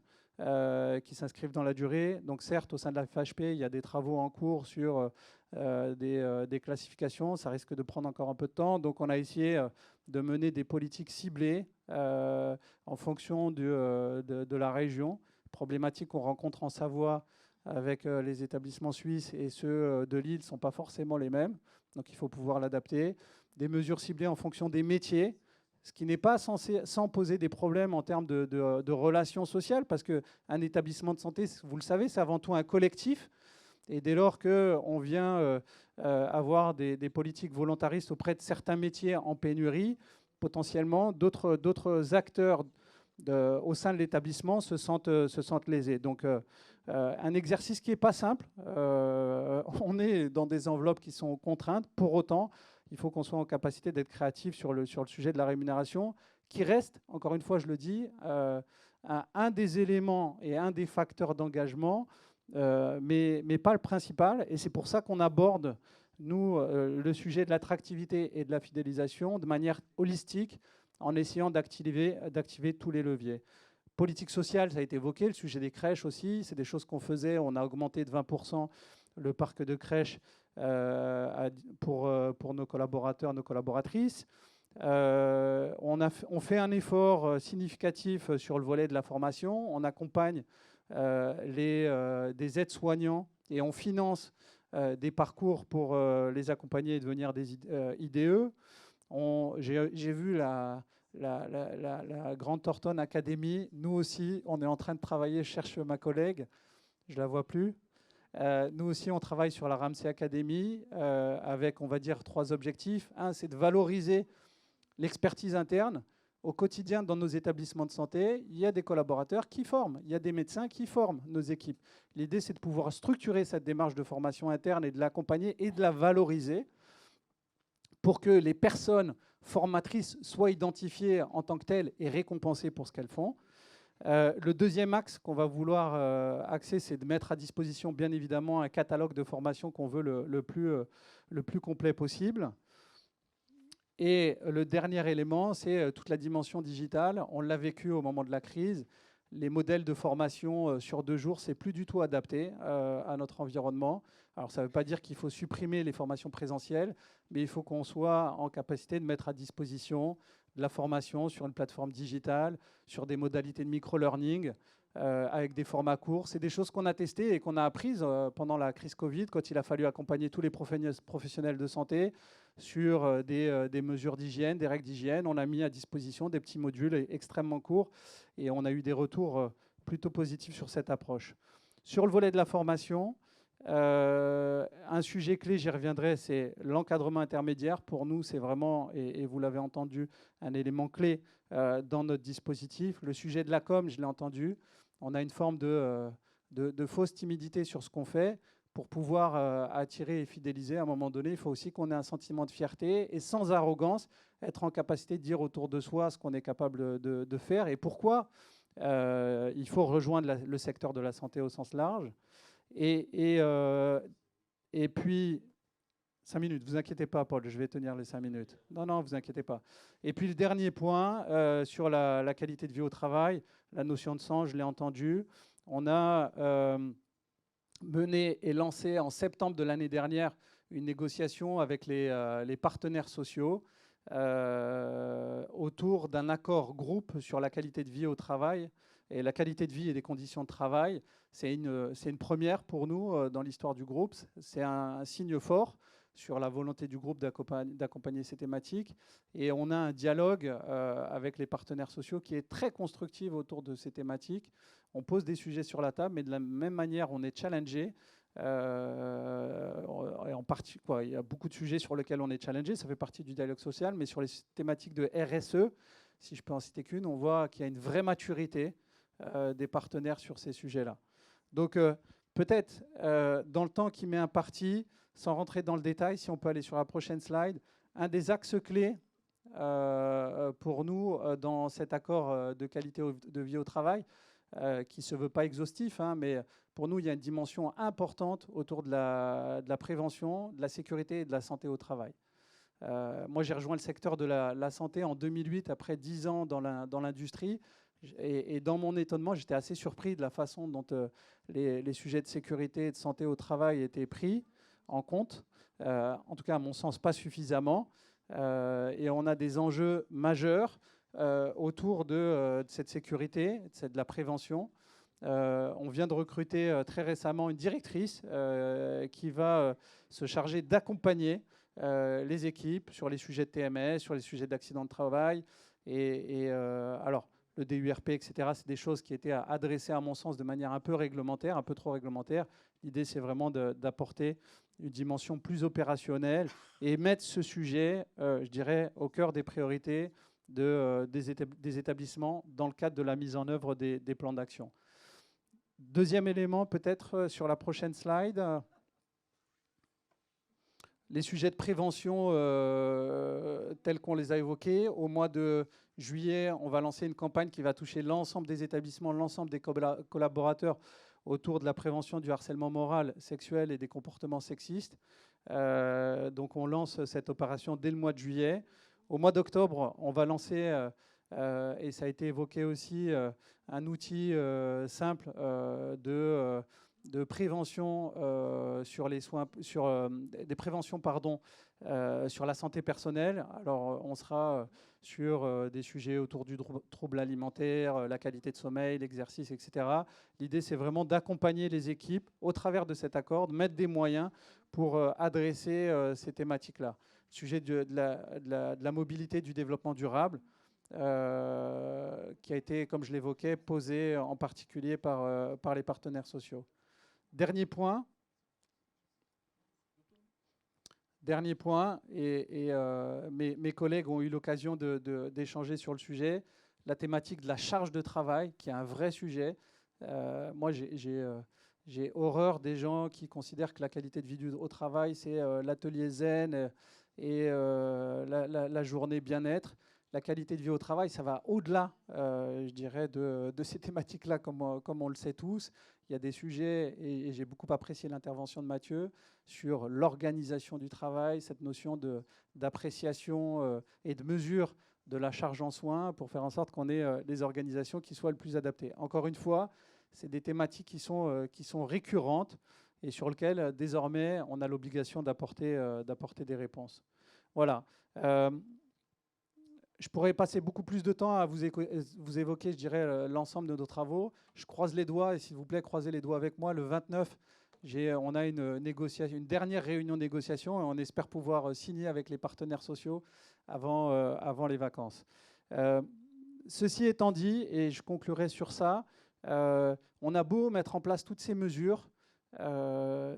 qui s'inscrivent dans la durée. Donc certes, au sein de la FHP, il y a des travaux en cours sur des classifications. Ça risque de prendre encore un peu de temps. Donc on a essayé de mener des politiques ciblées en fonction de la région. Problématiques qu'on rencontre en Savoie avec les établissements suisses et ceux de Lille ne sont pas forcément les mêmes. Donc il faut pouvoir l'adapter. Des mesures ciblées en fonction des métiers, ce qui n'est pas sans poser des problèmes en termes de relations sociales, parce qu'un établissement de santé, vous le savez, c'est avant tout un collectif. Et dès lors qu'on vient avoir des politiques volontaristes auprès de certains métiers en pénurie, potentiellement, d'autres acteurs au sein de l'établissement se sentent lésés. Donc, un exercice qui n'est pas simple. On est dans des enveloppes qui sont contraintes. Pour autant, il faut qu'on soit en capacité d'être créatif sur le sujet de la rémunération, qui reste, encore une fois, je le dis, un des éléments et un des facteurs d'engagement, mais pas le principal. Et c'est pour ça qu'on aborde, nous, le sujet de l'attractivité et de la fidélisation de manière holistique, en essayant d'activer tous les leviers. Politique sociale, ça a été évoqué, le sujet des crèches aussi, c'est des choses qu'on faisait. On a augmenté de 20% le parc de crèches pour nos collaborateurs, nos collaboratrices. On fait un effort significatif sur le volet de la formation. On accompagne des aides-soignants et on finance des parcours pour les accompagner et devenir des IDE. J'ai vu la Grande Thornton Academy. Nous aussi, on est en train de travailler. Je cherche ma collègue, je ne la vois plus. Nous aussi, on travaille sur la Ramsey Academy avec, on va dire, 3 objectifs. Un, c'est de valoriser l'expertise interne. Au quotidien, dans nos établissements de santé, il y a des collaborateurs qui forment, il y a des médecins qui forment nos équipes. L'idée, c'est de pouvoir structurer cette démarche de formation interne et de l'accompagner et de la valoriser pour que les personnes formatrices soient identifiées en tant que telles et récompensées pour ce qu'elles font. Le deuxième axe qu'on va vouloir axer, c'est de mettre à disposition, bien évidemment, un catalogue de formation qu'on veut le plus complet possible. Et le dernier élément, c'est toute la dimension digitale. On l'a vécu au moment de la crise. Les modèles de formation sur 2 jours, c'est plus du tout adapté à notre environnement. Alors ça ne veut pas dire qu'il faut supprimer les formations présentielles, mais il faut qu'on soit en capacité de mettre à disposition de la formation sur une plateforme digitale, sur des modalités de micro-learning, avec des formats courts. C'est des choses qu'on a testées et qu'on a apprises pendant la crise Covid, quand il a fallu accompagner tous les professionnels de santé sur des mesures d'hygiène, des règles d'hygiène. On a mis à disposition des petits modules extrêmement courts et on a eu des retours plutôt positif sur cette approche. Sur le volet de la formation, un sujet clé, j'y reviendrai, c'est l'encadrement intermédiaire. Pour nous, c'est vraiment, et vous l'avez entendu, un élément clé dans notre dispositif. Le sujet de la com, je l'ai entendu, on a une forme de fausse timidité sur ce qu'on fait. Pour pouvoir attirer et fidéliser, à un moment donné, il faut aussi qu'on ait un sentiment de fierté et sans arrogance, être en capacité de dire autour de soi ce qu'on est capable de faire et pourquoi il faut rejoindre le secteur de la santé au sens large. Et puis, 5 minutes, vous inquiétez pas, Paul, je vais tenir les 5 minutes. Non, vous inquiétez pas. Et puis, le dernier point, sur la qualité de vie au travail, la notion de sens, je l'ai entendu. On a mené et lancé en septembre de l'année dernière une négociation avec les partenaires sociaux autour d'un accord groupe sur la qualité de vie au travail. Et la qualité de vie et des conditions de travail, c'est une première pour nous dans l'histoire du groupe. C'est un signe fort sur la volonté du groupe d'accompagner ces thématiques. Et on a un dialogue avec les partenaires sociaux qui est très constructif autour de ces thématiques. On pose des sujets sur la table, mais de la même manière, on est challengé. Et en partie, il y a beaucoup de sujets sur lesquels on est challengé, ça fait partie du dialogue social, mais sur les thématiques de RSE, si je peux en citer qu'une, on voit qu'il y a une vraie maturité des partenaires sur ces sujets-là. Donc peut-être dans le temps qui m'est imparti, sans rentrer dans le détail, si on peut aller sur la prochaine slide, un des axes clés pour nous dans cet accord de qualité de vie au travail, qui ne se veut pas exhaustif, hein, mais pour nous, il y a une dimension importante autour de la prévention, de la sécurité et de la santé au travail. Moi, j'ai rejoint le secteur de la santé en 2008, après 10 ans dans l'industrie. Et dans mon étonnement, j'étais assez surpris de la façon dont les sujets de sécurité et de santé au travail étaient pris en compte. En tout cas, à mon sens, pas suffisamment. Et on a des enjeux majeurs autour de cette sécurité, de la prévention. On vient de recruter très récemment une directrice qui va se charger d'accompagner les équipes sur les sujets de TMS, sur les sujets d'accident de travail. Alors, le DURP, etc., c'est des choses qui étaient adressées, à mon sens, de manière un peu réglementaire, un peu trop réglementaire. L'idée, c'est vraiment d'apporter une dimension plus opérationnelle et mettre ce sujet, je dirais, au cœur des priorités des établissements dans le cadre de la mise en œuvre des plans d'action. Deuxième élément, peut-être sur la prochaine slide, les sujets de prévention tels qu'on les a évoqués. Au mois de juillet, on va lancer une campagne qui va toucher l'ensemble des établissements, l'ensemble des collaborateurs autour de la prévention du harcèlement moral, sexuel et des comportements sexistes. Donc on lance cette opération dès le mois de juillet. Au mois d'octobre, on va lancer, et ça a été évoqué aussi, un outil simple de prévention sur les soins, des préventions sur la santé personnelle. Alors on sera sur des sujets autour du trouble alimentaire, la qualité de sommeil, l'exercice, etc. L'idée, c'est vraiment d'accompagner les équipes au travers de cet accord, de mettre des moyens pour adresser ces thématiques-là. Sujet de la mobilité, du développement durable, qui a été, comme je l'évoquais, posé en particulier par les partenaires sociaux. Dernier point, et mes collègues ont eu l'occasion d'échanger sur le sujet, la thématique de la charge de travail, qui est un vrai sujet. Moi, j'ai horreur des gens qui considèrent que la qualité de vie au travail, c'est l'atelier zen et la journée bien-être. La qualité de vie au travail, ça va au-delà, je dirais, de ces thématiques-là, comme on le sait tous. Il y a des sujets, et j'ai beaucoup apprécié l'intervention de Mathieu, sur l'organisation du travail, cette notion d'appréciation et de mesure de la charge en soins pour faire en sorte qu'on ait des organisations qui soient le plus adaptées. Encore une fois, c'est des thématiques qui sont récurrentes et sur lesquelles, désormais, on a l'obligation d'apporter des réponses. Voilà. Je pourrais passer beaucoup plus de temps à vous évoquer, je dirais, l'ensemble de nos travaux. Je croise les doigts, et s'il vous plaît, croisez les doigts avec moi. Le 29, on a une dernière réunion de négociation, et on espère pouvoir signer avec les partenaires sociaux avant les vacances. Ceci étant dit, et je conclurai sur ça, On a beau mettre en place toutes ces mesures,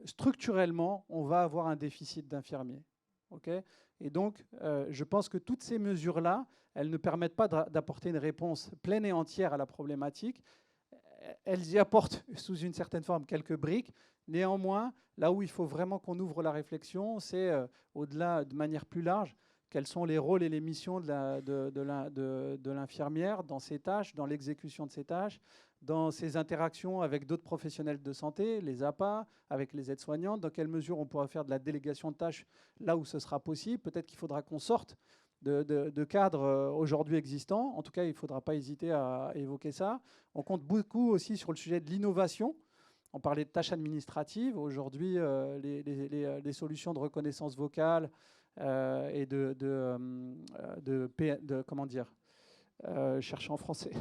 structurellement, on va avoir un déficit d'infirmiers. Okay, et donc, je pense que toutes ces mesures-là, elles ne permettent pas d'apporter une réponse pleine et entière à la problématique. Elles y apportent, sous une certaine forme, quelques briques. Néanmoins, là où il faut vraiment qu'on ouvre la réflexion, c'est au-delà, de manière plus large, quels sont les rôles et les missions de l'infirmière dans ses tâches, dans l'exécution de ses tâches, dans ses interactions avec d'autres professionnels de santé, les APA, avec les aides-soignantes, dans quelle mesure on pourra faire de la délégation de tâches là où ce sera possible. Peut-être qu'il faudra qu'on sorte de cadres aujourd'hui existants. En tout cas, il ne faudra pas hésiter à évoquer ça. On compte beaucoup aussi sur le sujet de l'innovation. On parlait de tâches administratives. Aujourd'hui, les solutions de reconnaissance vocale et comment dire, chercher en français,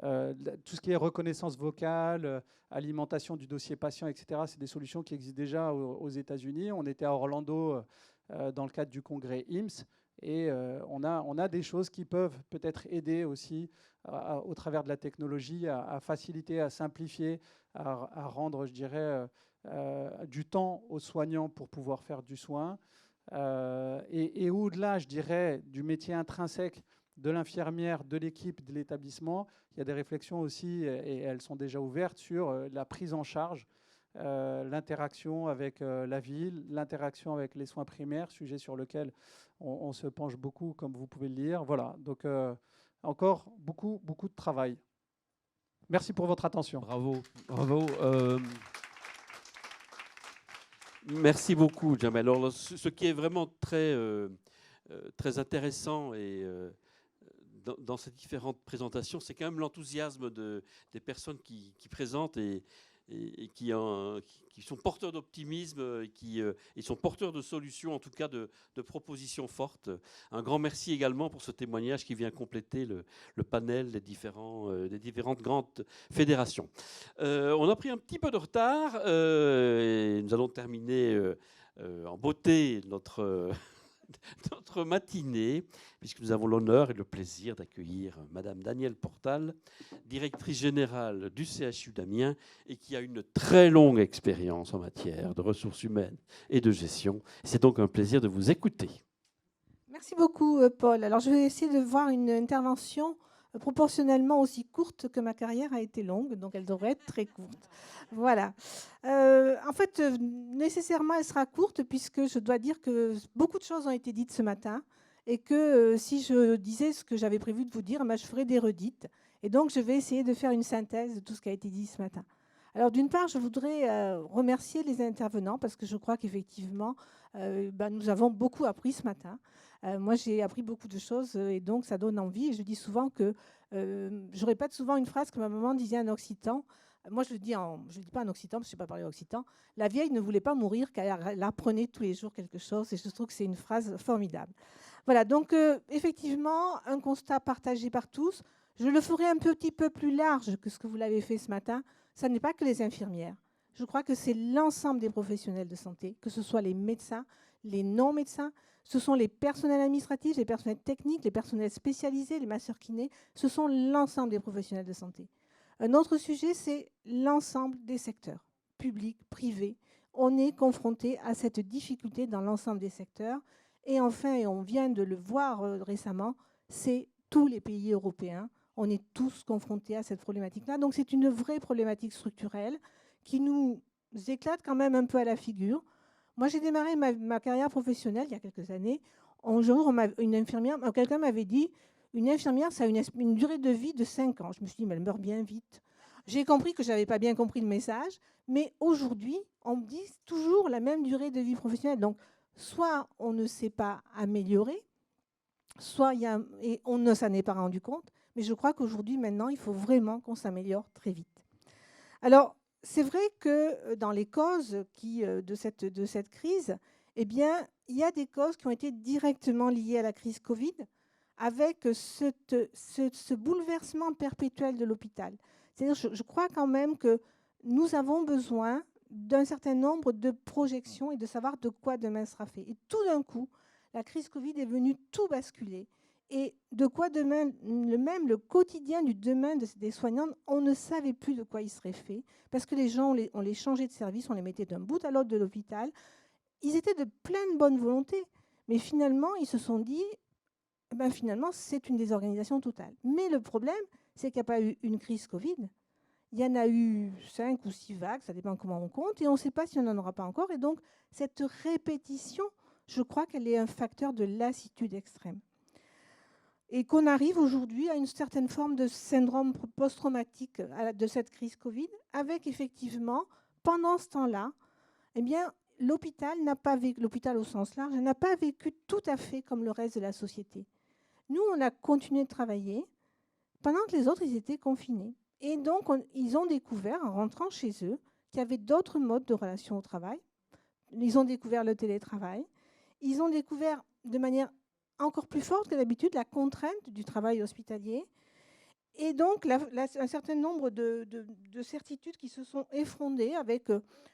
tout ce qui est reconnaissance vocale, alimentation du dossier patient, etc., c'est des solutions qui existent déjà aux États-Unis. On était à Orlando dans le cadre du congrès IMSS. Et on a des choses qui peuvent peut-être aider aussi au travers de la technologie à faciliter, à simplifier, à rendre, je dirais, du temps aux soignants pour pouvoir faire du soin. Et au-delà, je dirais, du métier intrinsèque de l'infirmière, de l'équipe, de l'établissement, il y a des réflexions aussi, et elles sont déjà ouvertes, sur la prise en charge, l'interaction avec la ville, l'interaction avec les soins primaires, sujet sur lequel on se penche beaucoup, comme vous pouvez le lire. Voilà, donc encore beaucoup de travail. Merci pour votre attention. Bravo, bravo. Merci beaucoup, Jamel. Alors, ce qui est vraiment très intéressant et dans ces différentes présentations, c'est quand même l'enthousiasme des personnes qui présentent et qui sont porteurs d'optimisme et qui sont porteurs de solutions, en tout cas de propositions fortes. Un grand merci également pour ce témoignage qui vient compléter le panel des différentes grandes fédérations. On a pris un petit peu de retard et nous allons terminer en beauté notre matinée, puisque nous avons l'honneur et le plaisir d'accueillir Madame Danielle Portal, directrice générale du CHU d'Amiens et qui a une très longue expérience en matière de ressources humaines et de gestion. C'est donc un plaisir de vous écouter. Merci beaucoup, Paul. Alors, je vais essayer de voir une intervention proportionnellement aussi courte que ma carrière a été longue, donc elle devrait être très courte. Voilà. En fait, nécessairement, elle sera courte puisque je dois dire que beaucoup de choses ont été dites ce matin et que si je disais ce que j'avais prévu de vous dire, je ferais des redites. Et donc, je vais essayer de faire une synthèse de tout ce qui a été dit ce matin. Alors, d'une part, je voudrais remercier les intervenants parce que je crois qu'effectivement, nous avons beaucoup appris ce matin. Moi, j'ai appris beaucoup de choses et donc ça donne envie. Et je dis souvent que je répète souvent une phrase que ma maman disait en occitan. Moi, je le dis pas en occitan parce que je ne sais pas parler occitan. La vieille ne voulait pas mourir car elle apprenait tous les jours quelque chose et je trouve que c'est une phrase formidable. Voilà, donc effectivement, un constat partagé par tous. Je le ferai un petit peu plus large que ce que vous l'avez fait ce matin. Ça n'est pas que les infirmières. Je crois que c'est l'ensemble des professionnels de santé, que ce soit les médecins, les non-médecins, ce sont les personnels administratifs, les personnels techniques, les personnels spécialisés, les masseurs-kinés, ce sont l'ensemble des professionnels de santé. Un autre sujet, c'est l'ensemble des secteurs, publics, privés. On est confronté à cette difficulté dans l'ensemble des secteurs. Et enfin, et on vient de le voir récemment, c'est tous les pays européens. On est tous confrontés à cette problématique-là. Donc c'est une vraie problématique structurelle qui nous éclate quand même un peu à la figure. Moi, j'ai démarré ma carrière professionnelle il y a quelques années. Un jour, quelqu'un m'avait dit une infirmière, ça a une durée de vie de 5 ans. Je me suis dit, mais elle meurt bien vite. J'ai compris que je n'avais pas bien compris le message. Mais aujourd'hui, on me dit toujours la même durée de vie professionnelle. Donc, soit on ne s'est pas amélioré, soit et on ne s'en est pas rendu compte. Mais je crois qu'aujourd'hui, maintenant, il faut vraiment qu'on s'améliore très vite. Alors, c'est vrai que dans les causes de cette crise, eh bien, il y a des causes qui ont été directement liées à la crise Covid, avec ce bouleversement perpétuel de l'hôpital. C'est-à-dire, je crois quand même que nous avons besoin d'un certain nombre de projections et de savoir de quoi demain sera fait. Et tout d'un coup, la crise Covid est venue tout basculer. Et de quoi demain, le quotidien du demain des soignants, on ne savait plus de quoi il serait fait, parce que les gens, on les changeait de service, on les mettait d'un bout à l'autre de l'hôpital. Ils étaient de pleine bonne volonté, mais finalement, ils se sont dit, finalement, c'est une désorganisation totale. Mais le problème, c'est qu'il n'y a pas eu une crise Covid. Il y en a eu 5 ou 6 vagues, ça dépend comment on compte, et on ne sait pas si on n'en aura pas encore. Et donc, cette répétition, je crois qu'elle est un facteur de lassitude extrême. Et qu'on arrive aujourd'hui à une certaine forme de syndrome post-traumatique de cette crise Covid, avec effectivement, pendant ce temps-là, eh bien, l'hôpital n'a pas vécu, l'hôpital au sens large, n'a pas vécu tout à fait comme le reste de la société. Nous, on a continué de travailler pendant que les autres, ils étaient confinés. Et donc, ils ont découvert, en rentrant chez eux, qu'il y avait d'autres modes de relation au travail. Ils ont découvert le télétravail. Ils ont découvert de manière encore plus forte que d'habitude la contrainte du travail hospitalier. Et donc, un certain nombre de certitudes qui se sont effondrées avec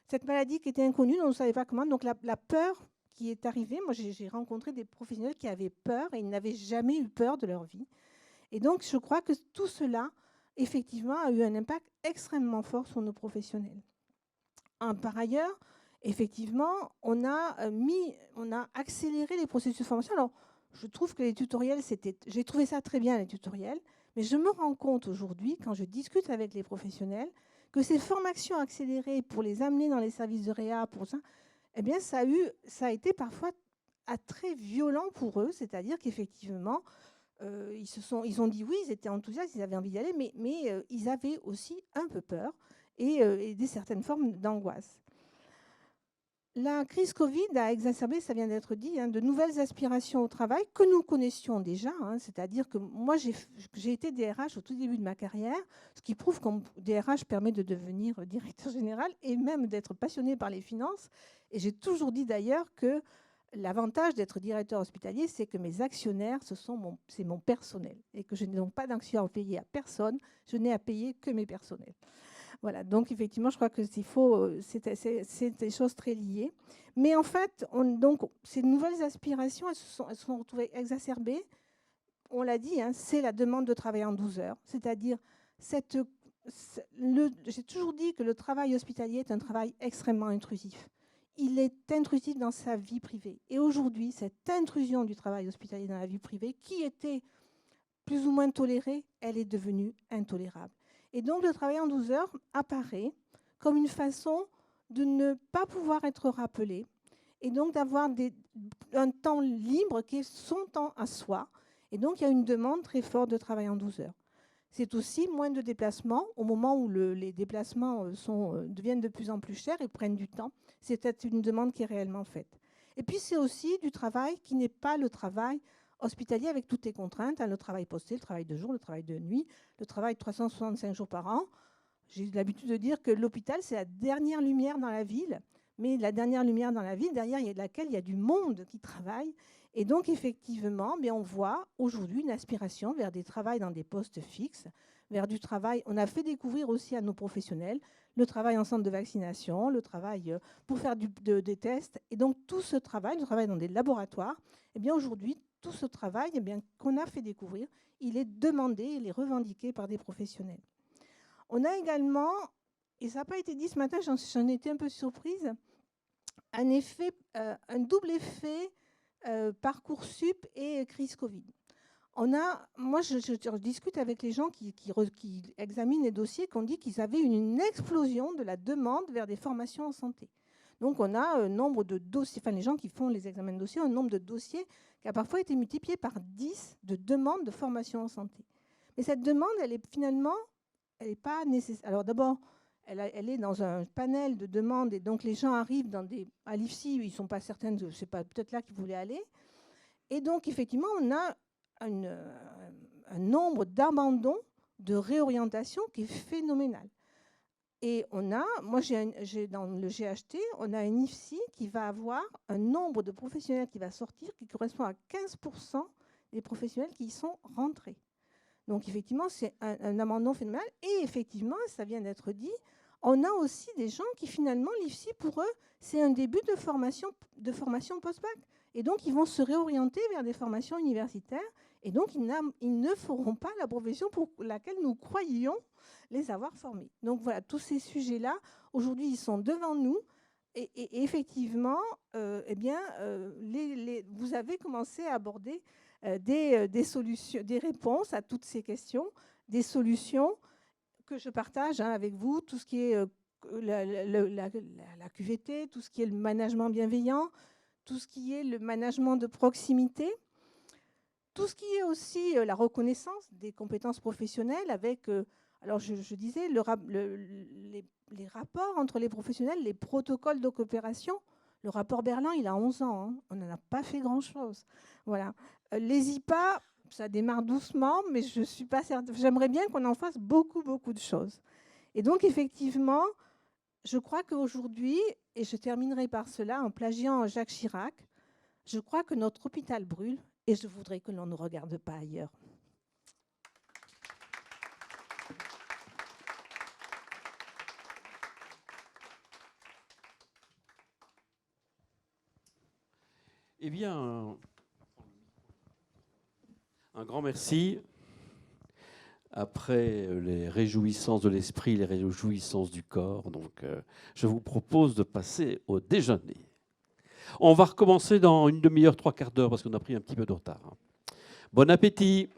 cette maladie qui était inconnue, dont on ne savait pas comment. Donc, la peur qui est arrivée, moi, j'ai rencontré des professionnels qui avaient peur et ils n'avaient jamais eu peur de leur vie. Et donc, je crois que tout cela, effectivement, a eu un impact extrêmement fort sur nos professionnels. Par ailleurs, effectivement, on a accéléré les processus de formation. Alors, je trouve que les tutoriels, j'ai trouvé ça très bien, les tutoriels, mais je me rends compte aujourd'hui, quand je discute avec les professionnels, que ces formations accélérées pour les amener dans les services de réa, pour ça, eh bien, ça a été parfois très violent pour eux, c'est-à-dire qu'effectivement, ils ont dit oui, ils étaient enthousiastes, ils avaient envie d'y aller, mais ils avaient aussi un peu peur et des certaines formes d'angoisse. La crise Covid a exacerbé, ça vient d'être dit, de nouvelles aspirations au travail que nous connaissions déjà. C'est-à-dire que moi, j'ai été DRH au tout début de ma carrière, ce qui prouve qu'un DRH permet de devenir directeur général et même d'être passionné par les finances. Et j'ai toujours dit d'ailleurs que l'avantage d'être directeur hospitalier, c'est que mes actionnaires, c'est mon personnel et que je n'ai donc pas d'actions à payer à personne, je n'ai à payer que mes personnels. Voilà, donc effectivement, je crois que c'est des choses très liées. Mais en fait, donc, ces nouvelles aspirations, elles se sont retrouvées exacerbées. On l'a dit, c'est la demande de travail en 12 heures. C'est-à-dire, j'ai toujours dit que le travail hospitalier est un travail extrêmement intrusif. Il est intrusif dans sa vie privée. Et aujourd'hui, cette intrusion du travail hospitalier dans la vie privée, qui était plus ou moins tolérée, elle est devenue intolérable. Et donc, le travail en 12 heures apparaît comme une façon de ne pas pouvoir être rappelé et donc d'avoir un temps libre qui est son temps à soi. Et donc, il y a une demande très forte de travail en 12 heures. C'est aussi moins de déplacements au moment où les déplacements deviennent de plus en plus chers et prennent du temps. C'est peut-être une demande qui est réellement faite. Et puis, c'est aussi du travail qui n'est pas le travail hospitalier avec toutes les contraintes, le travail posté, le travail de jour, le travail de nuit, le travail 365 jours par an. J'ai l'habitude de dire que l'hôpital, c'est la dernière lumière dans la ville, mais la dernière lumière dans la ville, derrière laquelle il y a du monde qui travaille. Et donc, effectivement, on voit aujourd'hui une aspiration vers des travails dans des postes fixes, vers du travail. On a fait découvrir aussi à nos professionnels le travail en centre de vaccination, le travail pour faire des tests. Et donc, tout ce travail, le travail dans des laboratoires, aujourd'hui, tout ce travail qu'on a fait découvrir, il est demandé, il est revendiqué par des professionnels. On a également, et ça n'a pas été dit ce matin, j'en étais un peu surprise, un double effet Parcoursup et crise Covid. Moi, je discute avec les gens qui examinent les dossiers, qui ont dit qu'ils avaient une explosion de la demande vers des formations en santé. Donc, on a un nombre de dossiers, les gens qui font les examens de dossiers, un nombre de dossiers qui a parfois été multiplié par 10 de demandes de formation en santé. Mais cette demande, elle n'est pas nécessaire. Alors d'abord, elle est dans un panel de demandes et donc les gens arrivent à l'IFSI, ils ne sont pas certains, c'est pas peut-être là qu'ils voulaient aller. Et donc, effectivement, on a un nombre d'abandons, de réorientation qui est phénoménal. Et moi j'ai dans le GHT, on a un IFSI qui va avoir un nombre de professionnels qui va sortir qui correspond à 15% des professionnels qui y sont rentrés. Donc effectivement, c'est un abandon phénoménal. Et effectivement, ça vient d'être dit, on a aussi des gens qui finalement, l'IFSI pour eux, c'est un début de formation post-bac. Et donc ils vont se réorienter vers des formations universitaires Et donc, ils ne feront pas la profession pour laquelle nous croyions les avoir formés. Donc voilà, tous ces sujets-là, aujourd'hui, ils sont devant nous. Et effectivement, vous avez commencé à aborder des solutions, des réponses à toutes ces questions, des solutions que je partage avec vous, tout ce qui est la QVT, tout ce qui est le management bienveillant, tout ce qui est le management de proximité, tout ce qui est aussi la reconnaissance des compétences professionnelles avec, alors je disais, les rapports entre les professionnels, les protocoles de coopération. Le rapport Berlin, il a 11 ans, hein. On n'en a pas fait grand-chose. Voilà. Les IPA, ça démarre doucement, mais je suis pas certaine. J'aimerais bien qu'on en fasse beaucoup, beaucoup de choses. Et donc, effectivement, je crois qu'aujourd'hui, et je terminerai par cela en plagiant Jacques Chirac, je crois que notre hôpital brûle et je voudrais que l'on ne regarde pas ailleurs. Eh bien, un grand merci. Après les réjouissances de l'esprit, les réjouissances du corps, donc je vous propose de passer au déjeuner. On va recommencer dans une demi-heure, 3/4 d'heure, parce qu'on a pris un petit peu de retard. Bon appétit!